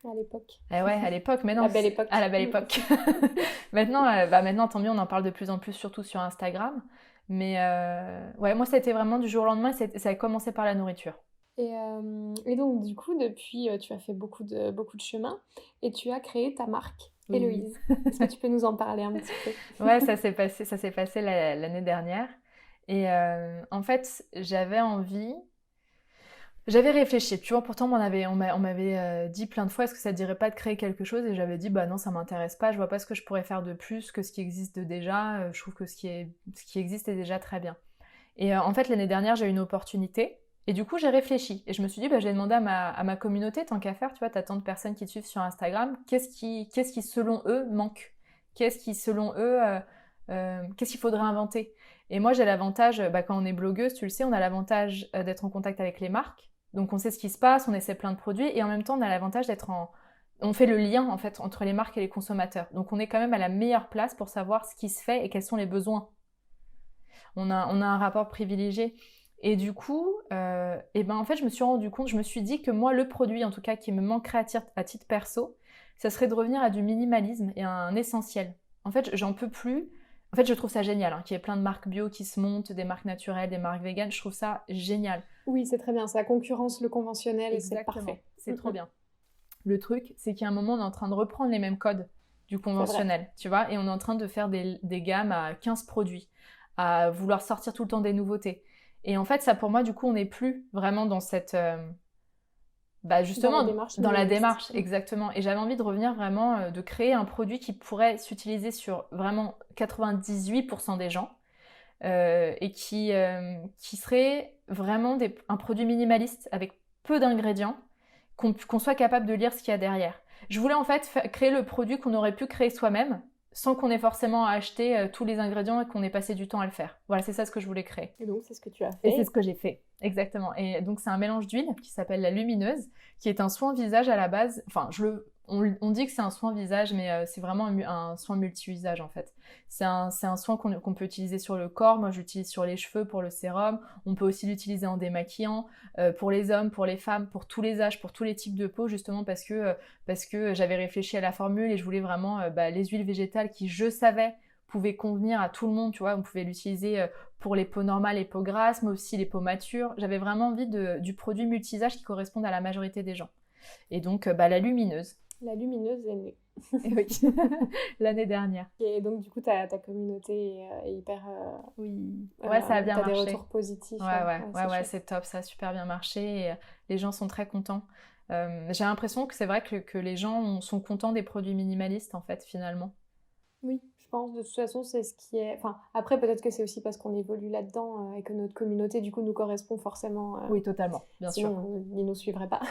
À l'époque. Eh ouais, à l'époque, mais non. La belle époque. À la belle époque. Maintenant, tant mieux, on en parle de plus en plus, surtout sur Instagram. Mais ouais, moi, ça a été vraiment du jour au lendemain, ça a commencé par la nourriture. Et donc, du coup, depuis, tu as fait beaucoup de chemin et tu as créé ta marque, Oui. Héloïse. Est-ce que tu peux nous en parler un petit peu? Ouais, ça s'est passé l'année dernière. Et en fait, j'avais réfléchi, tu vois, pourtant on m'avait dit plein de fois, est-ce que ça te dirait pas de créer quelque chose? Et j'avais dit, bah non, ça m'intéresse pas, je vois pas ce que je pourrais faire de plus que ce qui existe déjà, je trouve que ce qui existe est déjà très bien. Et en fait, l'année dernière, j'ai eu une opportunité, et du coup, j'ai réfléchi. Et je me suis dit, bah, je vais demander à ma communauté, tant qu'à faire, tu vois, t'as tant de personnes qui te suivent sur Instagram, qu'est-ce qui selon eux, manque? Qu'est-ce qui, selon eux, qu'est-ce qu'il faudrait inventer? Et moi, j'ai l'avantage, quand on est blogueuse, tu le sais, on a l'avantage d'être en contact avec les marques. Donc on sait ce qui se passe, on essaie plein de produits et en même temps on a l'avantage on fait le lien en fait entre les marques et les consommateurs. Donc on est quand même à la meilleure place pour savoir ce qui se fait et quels sont les besoins. On a un rapport privilégié. Et du coup, en fait je me suis rendu compte, je me suis dit que moi le produit en tout cas qui me manquerait à titre perso, ça serait de revenir à du minimalisme et à un essentiel. En fait j'en peux plus. En fait, je trouve ça génial, hein, qu'il y ait plein de marques bio qui se montent, des marques naturelles, des marques véganes. Je trouve ça génial. Oui, c'est très bien. Ça concurrence le conventionnel et c'est parfait. C'est trop bien. Le truc, c'est qu'à un moment, on est en train de reprendre les mêmes codes du conventionnel, tu vois, et on est en train de faire des gammes à 15 produits, à vouloir sortir tout le temps des nouveautés. Et en fait, ça, pour moi, du coup, on n'est plus vraiment dans cette... justement, dans la démarche, exactement. Et j'avais envie de revenir vraiment, de créer un produit qui pourrait s'utiliser sur vraiment 98% des gens et qui serait vraiment un produit minimaliste avec peu d'ingrédients, qu'on soit capable de lire ce qu'il y a derrière. Je voulais en fait créer le produit qu'on aurait pu créer soi-même sans qu'on ait forcément à acheter tous les ingrédients et qu'on ait passé du temps à le faire. Voilà, c'est ça ce que je voulais créer. Et donc, c'est ce que tu as fait. Et c'est ce que j'ai fait, exactement. Et donc, c'est un mélange d'huile qui s'appelle la lumineuse, qui est un soin visage à la base. Enfin, on dit que c'est un soin visage, mais c'est vraiment un soin multi-usage, en fait. C'est un soin qu'on peut utiliser sur le corps. Moi, j'utilise sur les cheveux pour le sérum. On peut aussi l'utiliser en démaquillant, pour les hommes, pour les femmes, pour tous les âges, pour tous les types de peau, justement parce que j'avais réfléchi à la formule et je voulais vraiment les huiles végétales qui, je savais, pouvaient convenir à tout le monde, tu vois. On pouvait l'utiliser pour les peaux normales, les peaux grasses, mais aussi les peaux matures. J'avais vraiment envie du produit multi-usage qui corresponde à la majorité des gens. Et donc, la lumineuse. La lumineuse est née. Oui, l'année dernière. Et donc, du coup, ta communauté est hyper... Oui, ouais, ça a bien marché. T'as des retours positifs. Ouais, c'est top, ça a super bien marché et les gens sont très contents. J'ai l'impression que c'est vrai que les gens sont contents des produits minimalistes, en fait, finalement. Oui, je pense. De toute façon, c'est ce qui est... Enfin, après, peut-être que c'est aussi parce qu'on évolue là-dedans et que notre communauté, du coup, nous correspond forcément. Oui, totalement, bien sûr. Sinon, ils ne nous suivraient pas.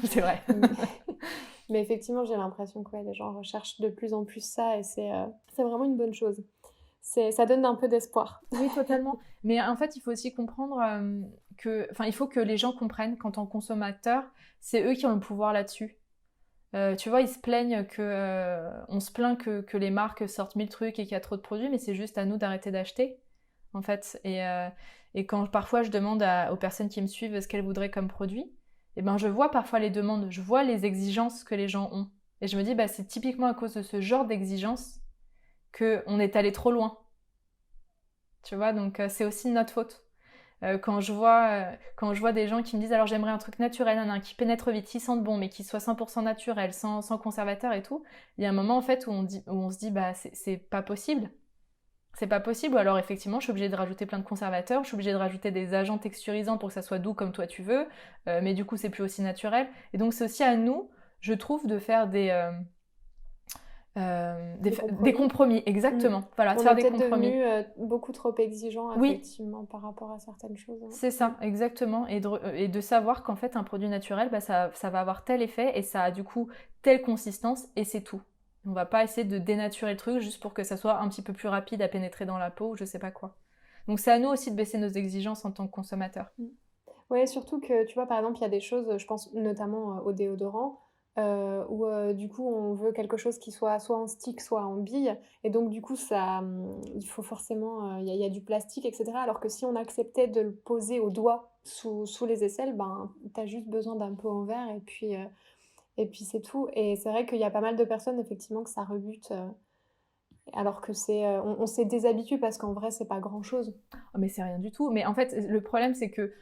C'est vrai. Mais effectivement, j'ai l'impression que les gens recherchent de plus en plus ça et c'est vraiment une bonne chose. Ça donne un peu d'espoir. Oui, totalement. Mais en fait, il faut aussi comprendre il faut que les gens comprennent qu'en tant que consommateurs, c'est eux qui ont le pouvoir là-dessus. Tu vois, on se plaint que les marques sortent 1000 trucs et qu'il y a trop de produits, mais c'est juste à nous d'arrêter d'acheter, en fait. Et quand parfois je demande aux personnes qui me suivent ce qu'elles voudraient comme produit, et ben je vois parfois les demandes, je vois les exigences que les gens ont. Et je me dis, c'est typiquement à cause de ce genre d'exigences qu'on est allé trop loin. Tu vois, donc c'est aussi de notre faute. Quand je vois des gens qui me disent alors j'aimerais un truc naturel, qui pénètre vite, qui sente bon, mais qui soit 100% naturel, sans conservateur et tout, il y a un moment en fait où on se dit c'est pas possible. C'est pas possible, ou alors effectivement je suis obligée de rajouter plein de conservateurs, je suis obligée de rajouter des agents texturisants pour que ça soit doux comme toi tu veux, mais du coup c'est plus aussi naturel. Et donc c'est aussi à nous, je trouve, de faire des compromis, exactement. Voilà, de On faire est des peut-être compromis. devenu beaucoup trop exigeant, Oui, effectivement, par rapport à certaines choses. c'est ça, exactement. Et de savoir qu'en fait, un produit naturel, ça va avoir tel effet et ça a du coup telle consistance et c'est tout. On va pas essayer de dénaturer le truc juste pour que ça soit un petit peu plus rapide à pénétrer dans la peau ou je sais pas quoi. Donc c'est à nous aussi de baisser nos exigences en tant que consommateurs. Oui, surtout que, tu vois, par exemple, il y a des choses, je pense notamment au déodorant, où du coup, on veut quelque chose qui soit en stick, soit en bille. Et donc, du coup, il faut forcément, il y a du plastique, etc. Alors que si on acceptait de le poser au doigt sous les aisselles, tu as juste besoin d'un pot en verre et puis c'est tout. Et c'est vrai qu'il y a pas mal de personnes, effectivement, que ça rebute. Alors que on s'est déshabitué parce qu'en vrai, c'est pas grand-chose. Oh, mais c'est rien du tout. Mais en fait, le problème, c'est que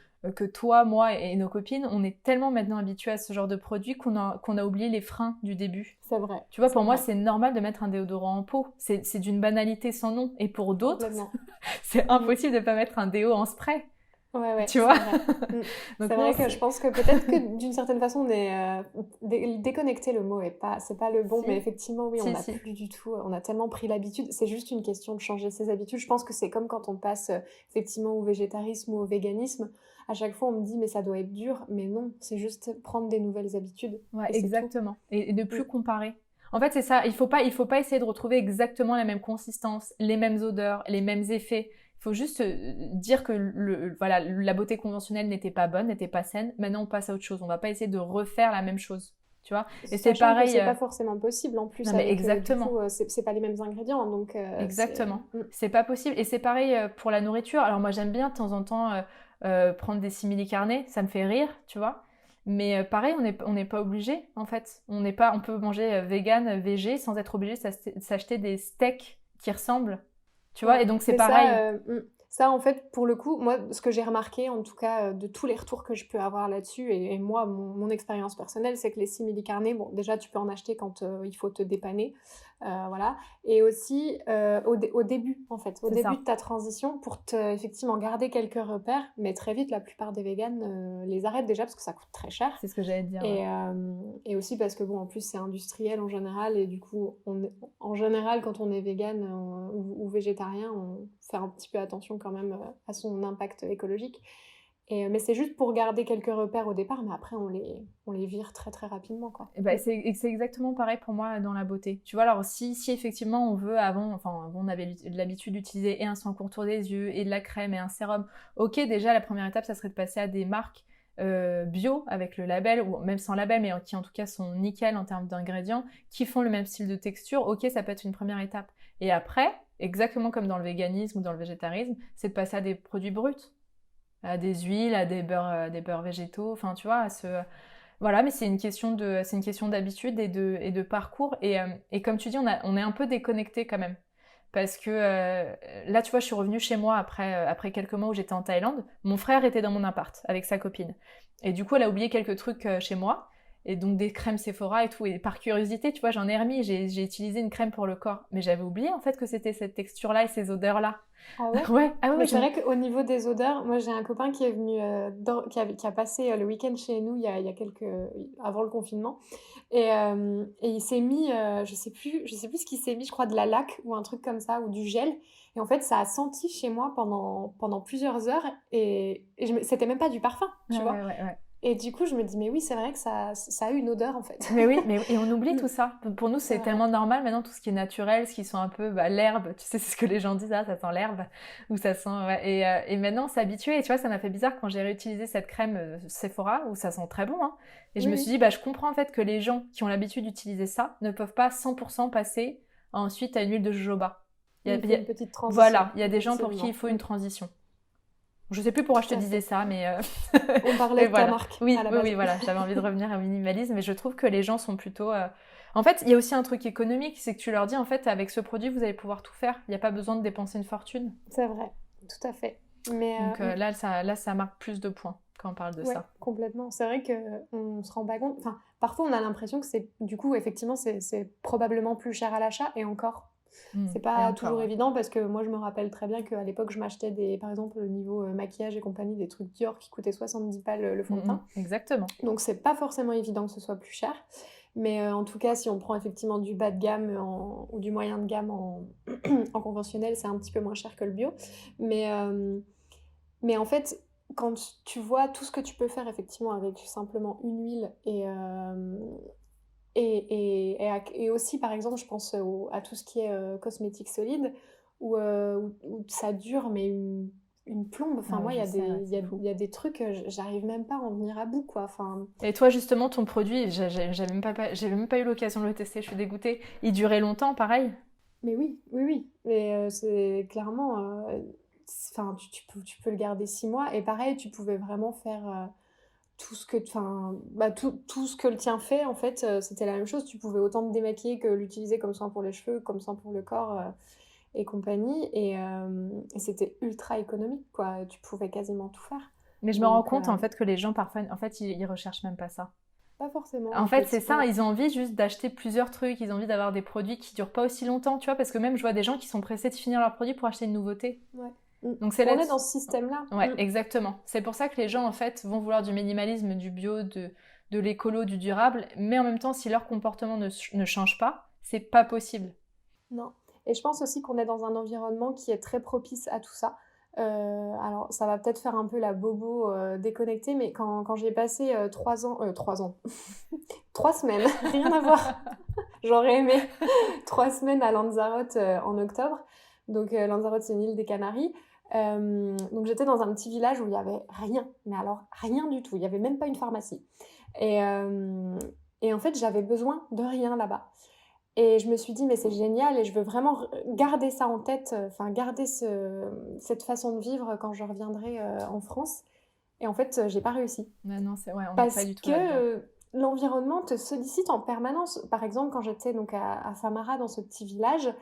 toi, moi et nos copines, on est tellement maintenant habitués à ce genre de produit qu'on a oublié les freins du début. C'est vrai. Tu vois, pour moi, c'est normal de mettre un déodorant en pot. C'est d'une banalité sans nom. Et pour d'autres, c'est impossible de ne pas mettre un déo en spray. Ouais, tu vois. C'est vrai que je pense que peut-être que d'une certaine façon, on est déconnecté, le mot c'est pas le bon, mais effectivement, oui, on n'a plus du tout, on a tellement pris l'habitude. C'est juste une question de changer ses habitudes. Je pense que c'est comme quand on passe effectivement au végétarisme ou au véganisme. À chaque fois, on me dit, mais ça doit être dur. Mais non, c'est juste prendre des nouvelles habitudes. Ouais, exactement. Et de plus comparer. En fait, c'est ça. Il faut pas essayer de retrouver exactement la même consistance, les mêmes odeurs, les mêmes effets. Il faut juste dire que la beauté conventionnelle n'était pas bonne, n'était pas saine. Maintenant, on passe à autre chose. On va pas essayer de refaire la même chose. Tu vois. Et c'est pareil. C'est pas forcément possible en plus. Non, mais exactement. Du coup, c'est pas les mêmes ingrédients. Donc, exactement. C'est pas possible. Et c'est pareil pour la nourriture. Alors, moi, j'aime bien de temps en temps prendre des simili-carnés. Ça me fait rire, tu vois. Mais pareil, on n'est pas obligé, en fait. On peut manger vegan, végé, sans être obligé de s'acheter des steaks qui ressemblent. Tu vois, et donc c'est pareil. Ça, en fait, pour le coup, moi, ce que j'ai remarqué, en tout cas, de tous les retours que je peux avoir là-dessus, et moi, mon expérience personnelle, c'est que les simili-carnés, bon, déjà, tu peux en acheter quand il faut te dépanner, voilà. Et aussi, au début, en fait, au début de ta transition, pour effectivement garder quelques repères, mais très vite, la plupart des véganes les arrêtent déjà parce que ça coûte très cher. C'est ce que j'allais te dire. Et aussi parce que, bon, en plus, c'est industriel en général, et du coup, en général, quand on est vegan ou végétarien, on fait un petit peu attention quand même à son impact écologique. Mais c'est juste pour garder quelques repères au départ, mais après on les vire très très rapidement, quoi. C'est exactement pareil pour moi dans la beauté. Tu vois, alors si effectivement on veut, avant on avait l'habitude d'utiliser et un soin contour des yeux et de la crème et un sérum, ok, déjà la première étape ça serait de passer à des marques bio avec le label, ou même sans label, mais qui en tout cas sont nickel en termes d'ingrédients, qui font le même style de texture. Ok, ça peut être une première étape. Et après, exactement comme dans le véganisme ou dans le végétarisme, c'est de passer à des produits bruts, à des huiles, à des beurres végétaux, enfin tu vois, voilà, mais c'est une question d'habitude et de parcours. Et comme tu dis, on est un peu déconnecté quand même. Parce que là, tu vois, je suis revenue chez moi après quelques mois où j'étais en Thaïlande. Mon frère était dans mon appart avec sa copine. Et du coup, elle a oublié quelques trucs chez moi. Et donc des crèmes Sephora et tout. Et par curiosité, tu vois, j'en ai remis. J'ai utilisé une crème pour le corps. Mais j'avais oublié en fait que c'était cette texture-là et ces odeurs-là. Ah ouais? Ouais. Ah ouais, mais c'est vrai qu'au niveau des odeurs, moi j'ai un copain qui est venu, qui a passé le week-end chez nous il y a avant le confinement. Et il s'est mis, je sais plus ce qu'il s'est mis, je crois de la laque ou un truc comme ça, ou du gel. Et en fait, ça a senti chez moi pendant plusieurs heures. Et c'était même pas du parfum, tu vois. Ouais. Et du coup, je me dis, mais oui, c'est vrai que ça a eu une odeur, en fait. Mais oui, et on oublie tout ça. Pour nous, c'est tellement normal maintenant, tout ce qui est naturel, ce qui sent un peu l'herbe. Tu sais, c'est ce que les gens disent, ça sent l'herbe. Ou ça sent... Ouais. Et maintenant, on s'est habitué. Et tu vois, ça m'a fait bizarre quand j'ai réutilisé cette crème Sephora, où ça sent très bon. Hein. Et je me suis dit, je comprends en fait que les gens qui ont l'habitude d'utiliser ça ne peuvent pas 100% passer ensuite à une huile de jojoba. Il y a une petite transition. Voilà, il y a des gens pour qui il faut une transition. Je sais plus pourquoi je te Tout à disais fait. ça, mais On parlait mais de ta voilà. marque Oui, à la oui, base. oui, voilà. J'avais envie de revenir au minimalisme, mais je trouve que les gens sont plutôt. En fait, il y a aussi un truc économique, c'est que tu leur dis en fait, avec ce produit, vous allez pouvoir tout faire. Il n'y a pas besoin de dépenser une fortune. C'est vrai, tout à fait. Mais Donc là, ça marque plus de points quand on parle de ouais, ça. complètement. C'est vrai qu'on se rend pas compte. Enfin, parfois, on a l'impression que c'est, du coup, effectivement, c'est probablement plus cher à l'achat. Et encore, c'est Et pas encore, toujours ouais. évident parce que moi, je me rappelle très bien qu'à l'époque, je m'achetais par exemple, au niveau maquillage et compagnie, des trucs Dior qui coûtaient 70 balles le fond de teint. Exactement. Donc, c'est pas forcément évident que ce soit plus cher. Mais en tout cas, si on prend effectivement du bas de gamme ou du moyen de gamme en conventionnel, c'est un petit peu moins cher que le bio. Mais, euh, mais en fait, quand tu vois tout ce que tu peux faire effectivement avec simplement une huile et aussi par exemple, je pense à tout ce qui est cosmétique solide où ça dure mais une plombe. Enfin, Ah ouais, moi, je sais, ouais, il y c'est a, fou. il y a des trucs, j'arrive même pas à en venir à bout, quoi. Enfin, Et toi, justement, ton produit, j'ai même pas eu l'occasion de le tester, je suis dégoûtée. Il durait longtemps, pareil? mais oui, oui, oui. Mais c'est clairement. Enfin, tu peux le garder 6 mois. Et pareil, tu pouvais vraiment faire tout ce que. Enfin, bah, tout ce que le tien fait, en fait, c'était la même chose. Tu pouvais autant te démaquiller que l'utiliser comme soin pour les cheveux, comme soin pour le corps et compagnie. Et c'était ultra économique, quoi. Tu pouvais quasiment tout faire. Mais je me rends Donc, compte, en fait, que les gens, parfois, en fait, ils recherchent même pas ça. pas forcément, En en fait, c'est fait. ça, Ouais. ils ont envie juste d'acheter plusieurs trucs, ils ont envie d'avoir des produits qui durent pas aussi longtemps, tu vois, parce que même je vois des gens qui sont pressés de finir leur produit pour acheter une nouveauté. Ouais. Mm. Donc c'est là. On est dans ce système-là. Ouais, exactement. C'est pour ça que les gens, en fait, vont vouloir du minimalisme, du bio, de l'écolo, du durable, mais en même temps, si leur comportement ne change pas, c'est pas possible. Non. Et je pense aussi qu'on est dans un environnement qui est très propice à tout ça. Alors, ça va peut-être faire un peu la bobo déconnectée, mais quand j'ai passé 3 ans, 3 semaines, rien à voir. J'aurais aimé 3 semaines à Lanzarote en octobre. Donc, Lanzarote, c'est une île des Canaries. Donc, j'étais dans un petit village où il n'y avait rien, mais alors rien du tout. Il n'y avait même pas une pharmacie. Et, euh, et en fait, j'avais besoin de rien là-bas. Et je me suis dit, mais c'est génial et je veux vraiment garder ça en tête, enfin garder cette façon de vivre quand je reviendrai en France. Et en fait, j'ai pas réussi. Mais non, ouais, on n'est pas Parce du tout que là-dedans. l'environnement te sollicite en permanence. Par exemple, quand j'étais donc à Samara, dans ce petit village,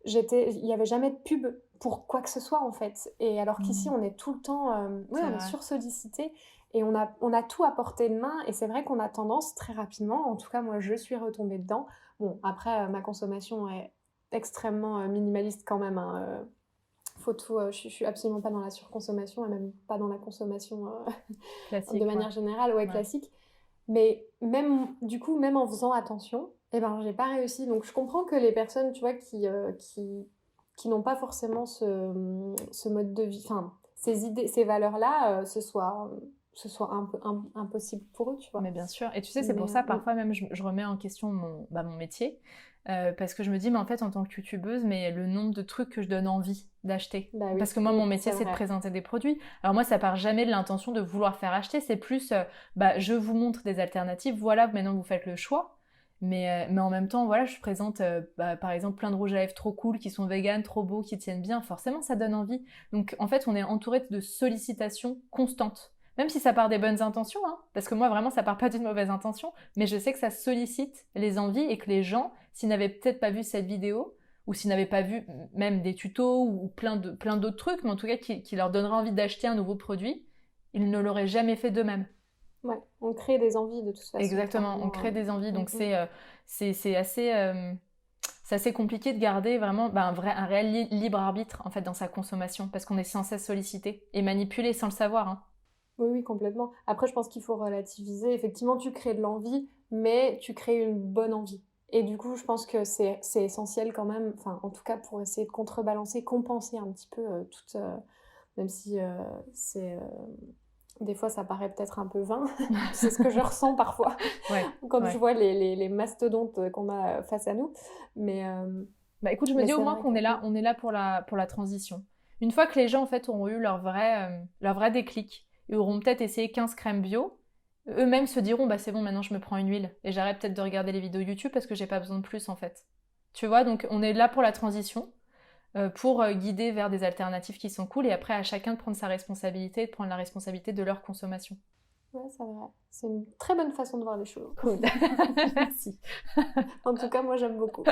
il n'y avait jamais de pub pour quoi que ce soit en fait. Et alors qu'ici, on est tout le temps, oui, C'est on est vrai. sursollicité et on a tout à portée de main. Et c'est vrai qu'on a tendance très rapidement, en tout cas moi je suis retombée dedans. Bon, après, ma consommation est extrêmement minimaliste quand même, hein. Faut tout, je suis absolument pas dans la surconsommation et même pas dans la consommation Classique, de manière générale, ouais, Ouais. classique. Mais même, du coup, même en faisant attention, eh ben, j'ai pas réussi. Donc, je comprends que les personnes, tu vois, qui n'ont pas forcément ce mode de vie, enfin, ces idées, ces valeurs-là, ce soit un peu impossible pour eux, tu vois. Mais bien sûr. Et tu sais, c'est pour Mais, ça, parfois même, je remets en question mon métier. Parce que je me dis, mais en fait, en tant que youtubeuse, mais le nombre de trucs que je donne envie d'acheter. bah oui, Parce que moi, mon métier, c'est c'est de vrai. présenter des produits. Alors moi, ça part jamais de l'intention de vouloir faire acheter. C'est plus, je vous montre des alternatives. Voilà, maintenant, vous faites le choix. Mais en même temps, voilà, je présente, par exemple, plein de rouges à lèvres trop cool, qui sont véganes, trop beaux, qui tiennent bien. Forcément, ça donne envie. Donc, en fait, on est entouré de sollicitations constantes. Même si ça part des bonnes intentions, hein, parce que moi, vraiment, ça part pas d'une mauvaise intention, mais je sais que ça sollicite les envies et que les gens, s'ils n'avaient peut-être pas vu cette vidéo, ou s'ils n'avaient pas vu même des tutos ou plein d'autres trucs, mais en tout cas qui leur donneraient envie d'acheter un nouveau produit, ils ne l'auraient jamais fait d'eux-mêmes. Ouais, on crée des envies de toute façon. Exactement, on crée des envies, donc c'est assez compliqué de garder vraiment un réel libre arbitre en fait dans sa consommation, parce qu'on est sans cesse sollicité et manipulé sans le savoir. Hein. Oui, oui, complètement. Après, je pense qu'il faut relativiser. Effectivement, tu crées de l'envie, mais tu crées une bonne envie. Et du coup, je pense que c'est essentiel quand même, enfin, en tout cas, pour essayer de contrebalancer, compenser un petit peu même si des fois, ça paraît peut-être un peu vain. C'est ce que je ressens parfois Ouais, quand ouais. je vois les mastodontes qu'on a face à nous. Mais Écoute, je me mais dis au c'est moins vrai qu'on que est là, on est là pour la transition. Une fois que les gens en fait auront eu leur vrai déclic, ils auront peut-être essayé 15 crèmes bio, eux-mêmes se diront bah c'est bon, maintenant je me prends une huile et j'arrête peut-être de regarder les vidéos YouTube parce que j'ai pas besoin de plus en fait. Tu vois, donc on est là pour la transition. pour guider vers des alternatives qui sont cool et après à chacun de prendre sa responsabilité, de prendre la responsabilité de leur consommation. Ouais, c'est vrai. C'est une très bonne façon de voir les choses. Cool. Merci. En tout cas, moi, j'aime beaucoup.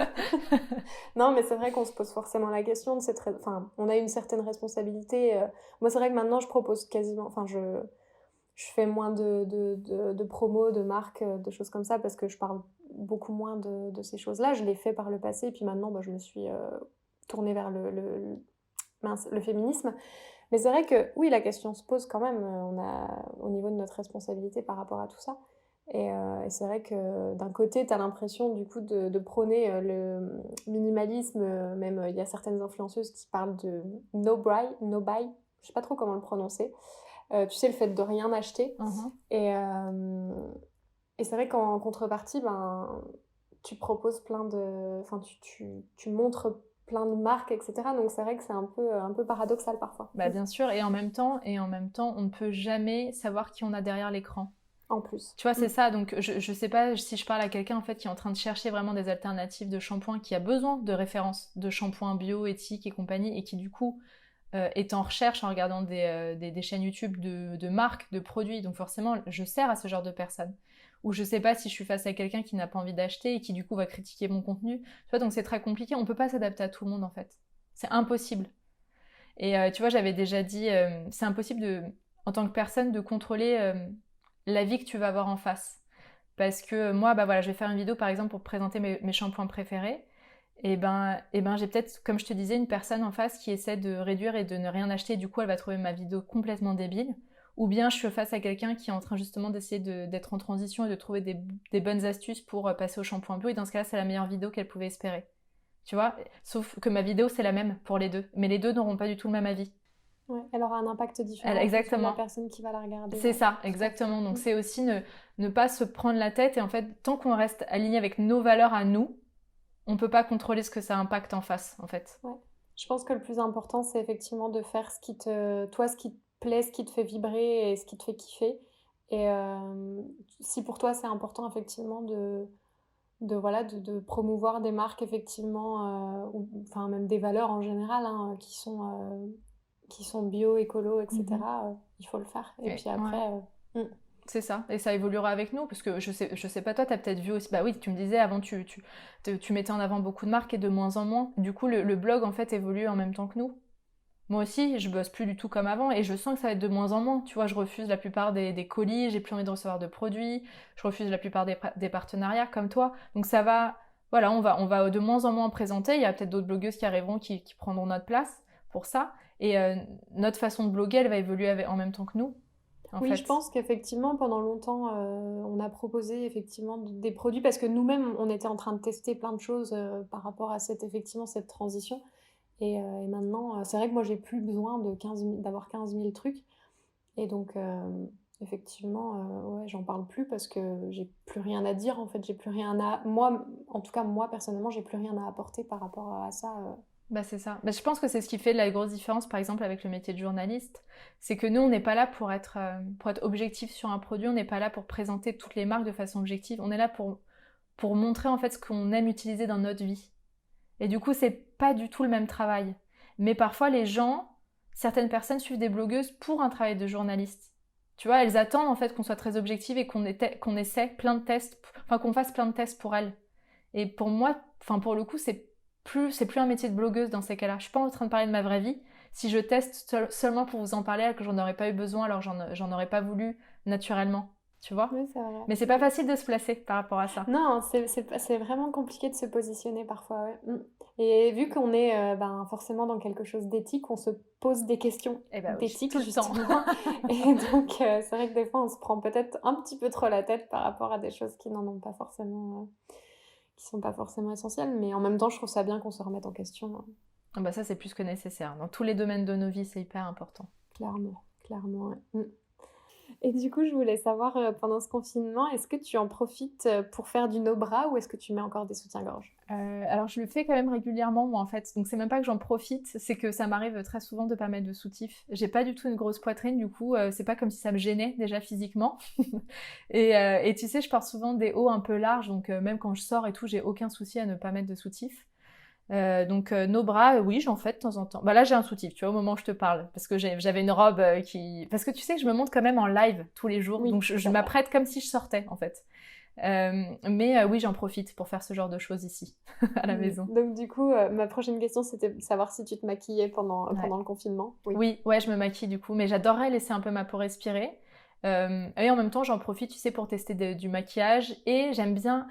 Non, mais c'est vrai qu'on se pose forcément la question. Enfin, on a une certaine responsabilité. Moi, c'est vrai que maintenant, je propose quasiment... Enfin, je fais moins de promos, de marques, de choses comme ça, parce que je parle beaucoup moins de ces choses-là. Je l'ai fait par le passé, et puis maintenant, je me suis tournée vers le féminisme. Mais c'est vrai que, oui, la question se pose quand même, au niveau de notre responsabilité par rapport à tout ça. Et c'est vrai que d'un côté, tu as l'impression du coup de prôner le minimalisme, même il y a certaines influenceuses qui parlent de no buy, je sais pas trop comment le prononcer. Tu sais, le fait de rien acheter. Et c'est vrai qu'en contrepartie, tu proposes enfin, tu montres plein de marques, etc. Donc c'est vrai que c'est un peu paradoxal parfois. Bien sûr, et en même temps, on ne peut jamais savoir qui on a derrière l'écran. En plus. Tu vois, c'est ça. Donc, je sais pas si je parle à quelqu'un en fait qui est en train de chercher vraiment des alternatives de shampoing, qui a besoin de références de shampoing bio, éthique et compagnie, et qui du coup est en recherche en regardant des chaînes YouTube de marques, de produits. Donc forcément, je sers à ce genre de personnes. Ou je sais pas si je suis face à quelqu'un qui n'a pas envie d'acheter et qui du coup va critiquer mon contenu. Tu vois, donc c'est très compliqué. On peut pas s'adapter à tout le monde en fait. C'est impossible. Et tu vois, j'avais déjà dit, c'est impossible en tant que personne de contrôler la vie que tu vas avoir en face. Parce que moi, voilà, je vais faire une vidéo par exemple pour présenter mes shampoings préférés. Et j'ai peut-être, comme je te disais, une personne en face qui essaie de réduire et de ne rien acheter. Du coup, elle va trouver ma vidéo complètement débile. Ou bien je suis face à quelqu'un qui est en train justement d'essayer d'être en transition et de trouver des bonnes astuces pour passer au shampoing bio. Et dans ce cas-là, c'est la meilleure vidéo qu'elle pouvait espérer. Tu vois, sauf que ma vidéo, c'est la même pour les deux. Mais les deux n'auront pas du tout le même avis. Ouais, elle aura un impact différent Exactement. pour la personne qui va la regarder. C'est ça, exactement. Donc c'est aussi ne pas se prendre la tête. Et en fait, tant qu'on reste aligné avec nos valeurs à nous, on peut pas contrôler ce que ça impacte en face, en fait. Ouais. Je pense que le plus important, c'est effectivement de faire ce qui te plaît, ce qui te fait vibrer et ce qui te fait kiffer. Et si pour toi, c'est important, effectivement, de promouvoir des marques, effectivement, ou enfin, même des valeurs en général, hein, qui sont bio, écolo, etc., il faut le faire. Et puis après... C'est ça, et ça évoluera avec nous, parce que je sais pas, toi, t'as peut-être vu aussi, bah oui, tu me disais, avant, tu mettais en avant beaucoup de marques et de moins en moins. Du coup, le blog, en fait, évolue en même temps que nous. Moi aussi, je bosse plus du tout comme avant, et je sens que ça va être de moins en moins. Tu vois, je refuse la plupart des colis, j'ai plus envie de recevoir de produits, je refuse la plupart des partenariats, comme toi. Donc ça va, voilà, on va de moins en moins présenter. Il y a peut-être d'autres blogueuses qui arriveront, qui prendront notre place pour ça. Et notre façon de bloguer, elle va évoluer en même temps que nous. Oui, je pense qu'effectivement, pendant longtemps, on a proposé effectivement des produits parce que nous-mêmes, on était en train de tester plein de choses par rapport à cette transition. Et maintenant, c'est vrai que moi, j'ai plus besoin d'avoir 15 000 trucs. Et donc, effectivement, ouais, j'en parle plus parce que j'ai plus rien à dire. En fait, j'ai plus rien à... Moi, en tout cas, moi, personnellement, j'ai plus rien à apporter par rapport à ça. C'est ça. Je pense que c'est ce qui fait la grosse différence, par exemple, avec le métier de journaliste. C'est que nous, on n'est pas là pour être objectif sur un produit, on n'est pas là pour présenter toutes les marques de façon objective. On est là pour montrer en fait ce qu'on aime utiliser dans notre vie. Et du coup, c'est pas du tout le même travail. Mais parfois, certaines personnes suivent des blogueuses pour un travail de journaliste. Tu vois, elles attendent en fait qu'on soit très objective et qu'on essaie plein de tests, enfin qu'on fasse plein de tests pour elles. Et pour moi, enfin pour le coup, c'est plus un métier de blogueuse dans ces cas-là. Je suis pas en train de parler de ma vraie vie. Si je teste seulement pour vous en parler, alors que j'en aurais pas eu besoin, alors j'en aurais pas voulu naturellement. Tu vois ? Oui, c'est vrai. Mais c'est pas facile de se placer par rapport à ça. Non, c'est vraiment compliqué de se positionner parfois. Ouais. Et vu qu'on est forcément dans quelque chose d'éthique, on se pose des questions d'éthique tout le temps. Et donc, c'est vrai que des fois, on se prend peut-être un petit peu trop la tête par rapport à des choses qui n'en ont pas forcément... qui sont pas forcément essentielles, mais en même temps, je trouve ça bien qu'on se remette en question. Ça, c'est plus que nécessaire. Dans tous les domaines de nos vies, c'est hyper important. Clairement, ouais. Et du coup, je voulais savoir, pendant ce confinement, est-ce que tu en profites pour faire du no-bras ou est-ce que tu mets encore des soutiens-gorge ? Alors, je le fais quand même régulièrement, moi, en fait. Donc, c'est même pas que j'en profite, c'est que ça m'arrive très souvent de pas mettre de soutif. J'ai pas du tout une grosse poitrine, du coup, c'est pas comme si ça me gênait, déjà, physiquement. et tu sais, je porte souvent des hauts un peu larges, donc même quand je sors et tout, j'ai aucun souci à ne pas mettre de soutif. Donc nos bras, oui, j'en fais de temps en temps. Bah là, j'ai un soutif, tu vois, au moment où je te parle, parce que j'avais une robe qui... Parce que tu sais que je me montre quand même en live tous les jours, Oui, donc je m'apprête comme si je sortais, en fait. Mais oui, j'en profite pour faire ce genre de choses ici, à la maison. Donc du coup, ma prochaine question, c'était de savoir si tu te maquillais pendant le confinement. Oui, ouais, je me maquille du coup, mais j'adorerais laisser un peu ma peau respirer. Et en même temps, j'en profite, tu sais, pour tester du maquillage. Et j'aime bien,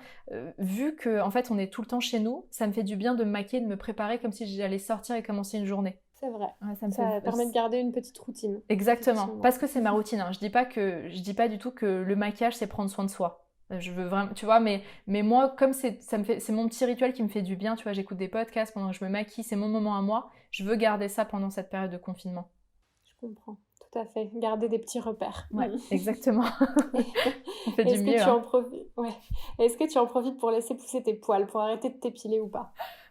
vu que en fait, on est tout le temps chez nous, ça me fait du bien de me maquiller, de me préparer comme si j'allais sortir et commencer une journée. C'est vrai. Ouais, Ça permet de garder une petite routine. Exactement, parce que c'est ma routine. Hein. Je dis pas du tout que le maquillage c'est prendre soin de soi. Je veux vraiment, tu vois, mais moi, comme c'est mon petit rituel qui me fait du bien, tu vois, j'écoute des podcasts pendant que je me maquille, c'est mon moment à moi. Je veux garder ça pendant cette période de confinement. Je comprends, tout à fait. Garder des petits repères. Ouais, exactement. On fait du mieux. Est-ce que tu en profites pour laisser pousser tes poils, pour arrêter de t'épiler ou pas?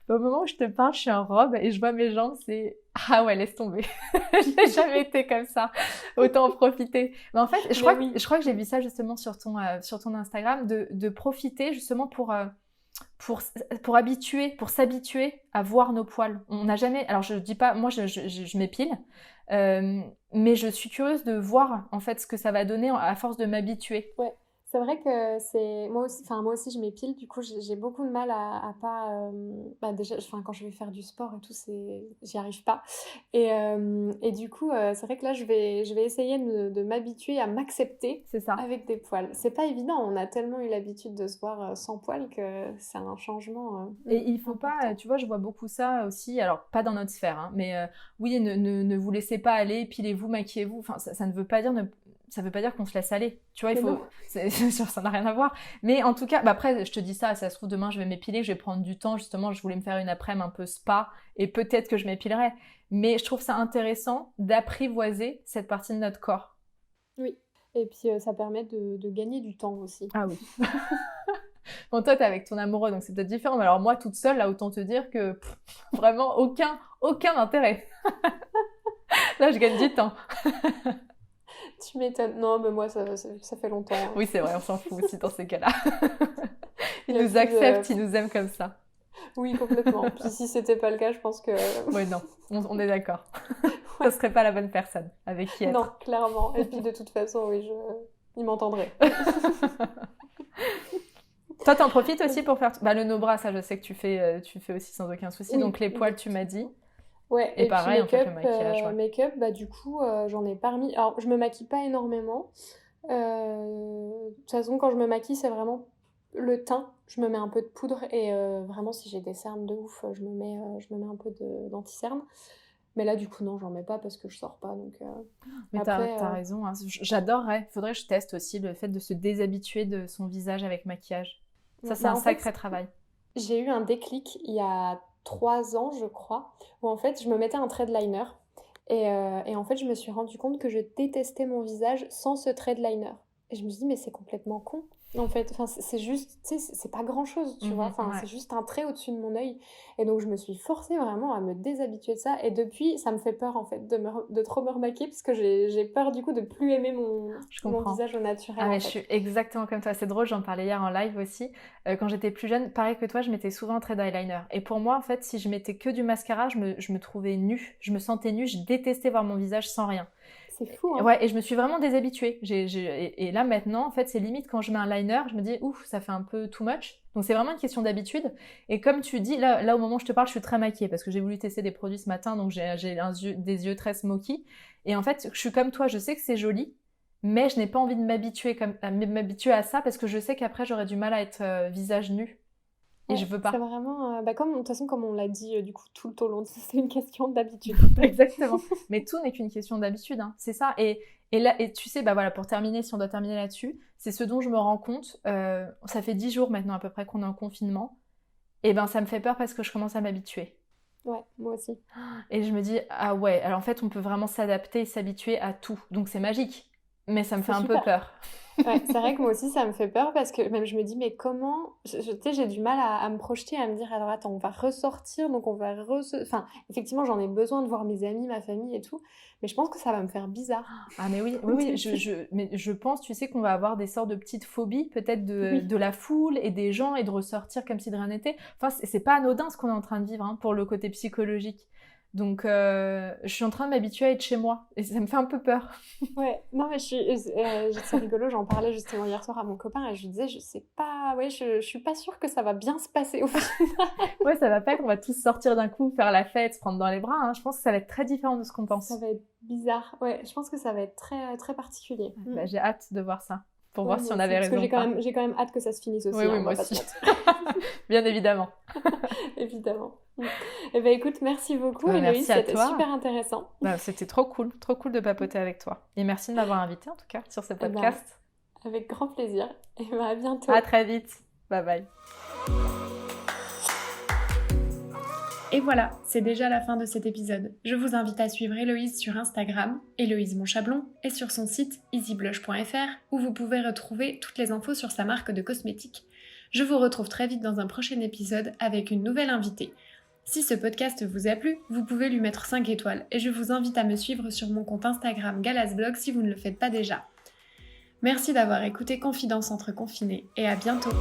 Au moment où je te parle, je suis en robe et je vois mes jambes, c'est... Ah ouais, laisse tomber. Je n'ai jamais été comme ça. Autant en profiter. Mais en fait, je crois que j'ai vu ça justement sur ton Instagram, de profiter justement pour s'habituer à voir nos poils. On n'a jamais... Alors je dis pas... Moi, je m'épile. Mais je suis curieuse de voir en fait ce que ça va donner à force de m'habituer. Ouais. C'est vrai que c'est moi aussi je m'épile, du coup j'ai beaucoup de mal à pas déjà quand je vais faire du sport et tout, j'y arrive pas et du coup c'est vrai que là je vais essayer de m'habituer à m'accepter, c'est ça, avec des poils. C'est pas évident, on a tellement eu l'habitude de se voir sans poils que c'est un changement et il faut important. pas, tu vois, je vois beaucoup ça aussi, alors pas dans notre sphère hein, mais oui, ne vous laissez pas aller, épilez-vous, maquillez-vous, enfin ça ne veut pas dire ça veut pas dire qu'on se laisse aller. Tu vois, ça n'a rien à voir. Mais en tout cas, après, je te dis ça se trouve, demain, je vais m'épiler, je vais prendre du temps. Justement, je voulais me faire une après-midi un peu spa et peut-être que je m'épilerai. Mais je trouve ça intéressant d'apprivoiser cette partie de notre corps. Oui. Et puis, ça permet de gagner du temps aussi. Ah oui. Bon, toi, t'es avec ton amoureux, donc c'est peut-être différent. Mais alors, moi, toute seule, là, autant te dire que vraiment aucun intérêt. Là, je gagne du temps. Tu m'étonnes. Non, mais moi, ça fait longtemps. Hein. Oui, c'est vrai, on s'en fout aussi dans ces cas-là. Il nous accepte, il nous aime comme ça. Oui, complètement. Puis si c'était pas le cas, je pense que... Oui, non, on est d'accord. Ça serait pas la bonne personne avec qui être. Non, clairement. Et puis de toute façon, oui, il m'entendrait. Toi, t'en profites aussi pour faire... le no-bras, ça, je sais que tu fais aussi sans aucun souci. Oui, donc les poils, tu m'as dit. Ouais, et pareil, en fait, le maquillage. Make-up, du coup, j'en ai pas remis. Alors, je me maquille pas énormément. De toute façon, quand je me maquille, c'est vraiment le teint. Je me mets un peu de poudre et vraiment, si j'ai des cernes de ouf, je me mets un peu d'anti-cerne. Mais là, du coup, non, j'en mets pas parce que je sors pas. Donc, mais après, t'as raison. Hein. J'adorerais. Faudrait que je teste aussi le fait de se déshabituer de son visage avec maquillage. Ça, c'est un sacré travail. J'ai eu un déclic il y a 3 ans, je crois, où en fait, je me mettais un trait de liner. Et en fait, je me suis rendu compte que je détestais mon visage sans ce trait de liner. Et je me suis dit, mais c'est complètement con. En fait, enfin, c'est juste, tu sais, c'est pas grand chose, tu vois. Enfin, c'est juste un trait au-dessus de mon œil. Et donc, je me suis forcée vraiment à me déshabituer de ça. Et depuis, ça me fait peur, en fait, de trop me remaquiller, parce que j'ai peur, du coup, de plus aimer mon visage au naturel. Ah, mais je suis exactement comme toi. C'est drôle, j'en parlais hier en live aussi. Quand j'étais plus jeune, pareil que toi, je mettais souvent un trait d'eyeliner. Et pour moi, en fait, si je mettais que du mascara, je me trouvais nue. Je me sentais nue. Je détestais voir mon visage sans rien. C'est fou, hein. Ouais, et je me suis vraiment déshabituée. Et là, maintenant, en fait, c'est limite quand je mets un liner, je me dis, ouf, ça fait un peu too much. Donc, c'est vraiment une question d'habitude. Et comme tu dis, là, au moment où je te parle, je suis très maquillée parce que j'ai voulu tester des produits ce matin, donc j'ai des yeux très smoky. Et en fait, je suis comme toi, je sais que c'est joli, mais je n'ai pas envie de m'habituer à ça parce que je sais qu'après, j'aurais du mal à être visage nu. Et je veux pas. C'est vraiment, de toute façon, comme on l'a dit du coup tout au long, c'est une question d'habitude. Exactement. Mais tout n'est qu'une question d'habitude, hein. C'est ça. Et tu sais, voilà, pour terminer, si on doit terminer là-dessus, c'est ce dont je me rends compte. Ça fait 10 jours maintenant à peu près qu'on est en confinement. Et ça me fait peur parce que je commence à m'habituer. Ouais, moi aussi. Et je me dis, ah ouais, alors en fait, on peut vraiment s'adapter et s'habituer à tout. Donc c'est magique. Mais ça me fait C'est un peu super. peur. Ouais, c'est vrai que moi aussi ça me fait peur parce que même je me dis mais comment tu sais j'ai du mal à me projeter à me dire alors attends on va ressortir donc on va enfin effectivement j'en ai besoin de voir mes amis ma famille et tout mais je pense que ça va me faire bizarre. Ah mais oui, oui, oui, mais je pense, tu sais, qu'on va avoir des sortes de petites phobies, peut-être Oui, de la foule et des gens et de ressortir comme si de rien n'était. Enfin, c'est pas anodin ce qu'on est en train de vivre hein, pour le côté psychologique. Donc, je suis en train de m'habituer à être chez moi et ça me fait un peu peur. ouais, non mais c'est rigolo, j'en parlais justement hier soir à mon copain et je lui disais je sais pas, ouais je suis pas sûre que ça va bien se passer au final. Ouais, ça va pas qu'on va tous sortir d'un coup, faire la fête, se prendre dans les bras. Hein. Je pense que ça va être très différent de ce qu'on Ça pense. va être bizarre, ouais, je pense que ça va être très, très particulier. Bah, j'ai hâte de voir ça, pour Ouais, voir si moi on aussi, avait parce que raison ou pas. j'ai quand même hâte que ça se finisse Oui, aussi, hein, oui, on moi va pas se aussi. mentir. Bien évidemment. Évidemment. Eh ben écoute, merci beaucoup Héloïse, Merci à c'était toi. super intéressant. Bah, c'était trop cool de papoter avec toi. Et merci de m'avoir invité en tout cas sur ce Eh ben, podcast. avec grand plaisir. Et ben à bientôt. À très vite. Bye bye. Et voilà, c'est déjà la fin de cet épisode. Je vous invite à suivre Héloïse sur Instagram, Héloïse Monchablon, et sur son site easyblush.fr où vous pouvez retrouver toutes les infos sur sa marque de cosmétiques. Je vous retrouve très vite dans un prochain épisode avec une nouvelle invitée. Si ce podcast vous a plu, vous pouvez lui mettre 5 étoiles et je vous invite à me suivre sur mon compte Instagram Galasblog si vous ne le faites pas déjà. Merci d'avoir écouté Confidence entre confinés et à bientôt.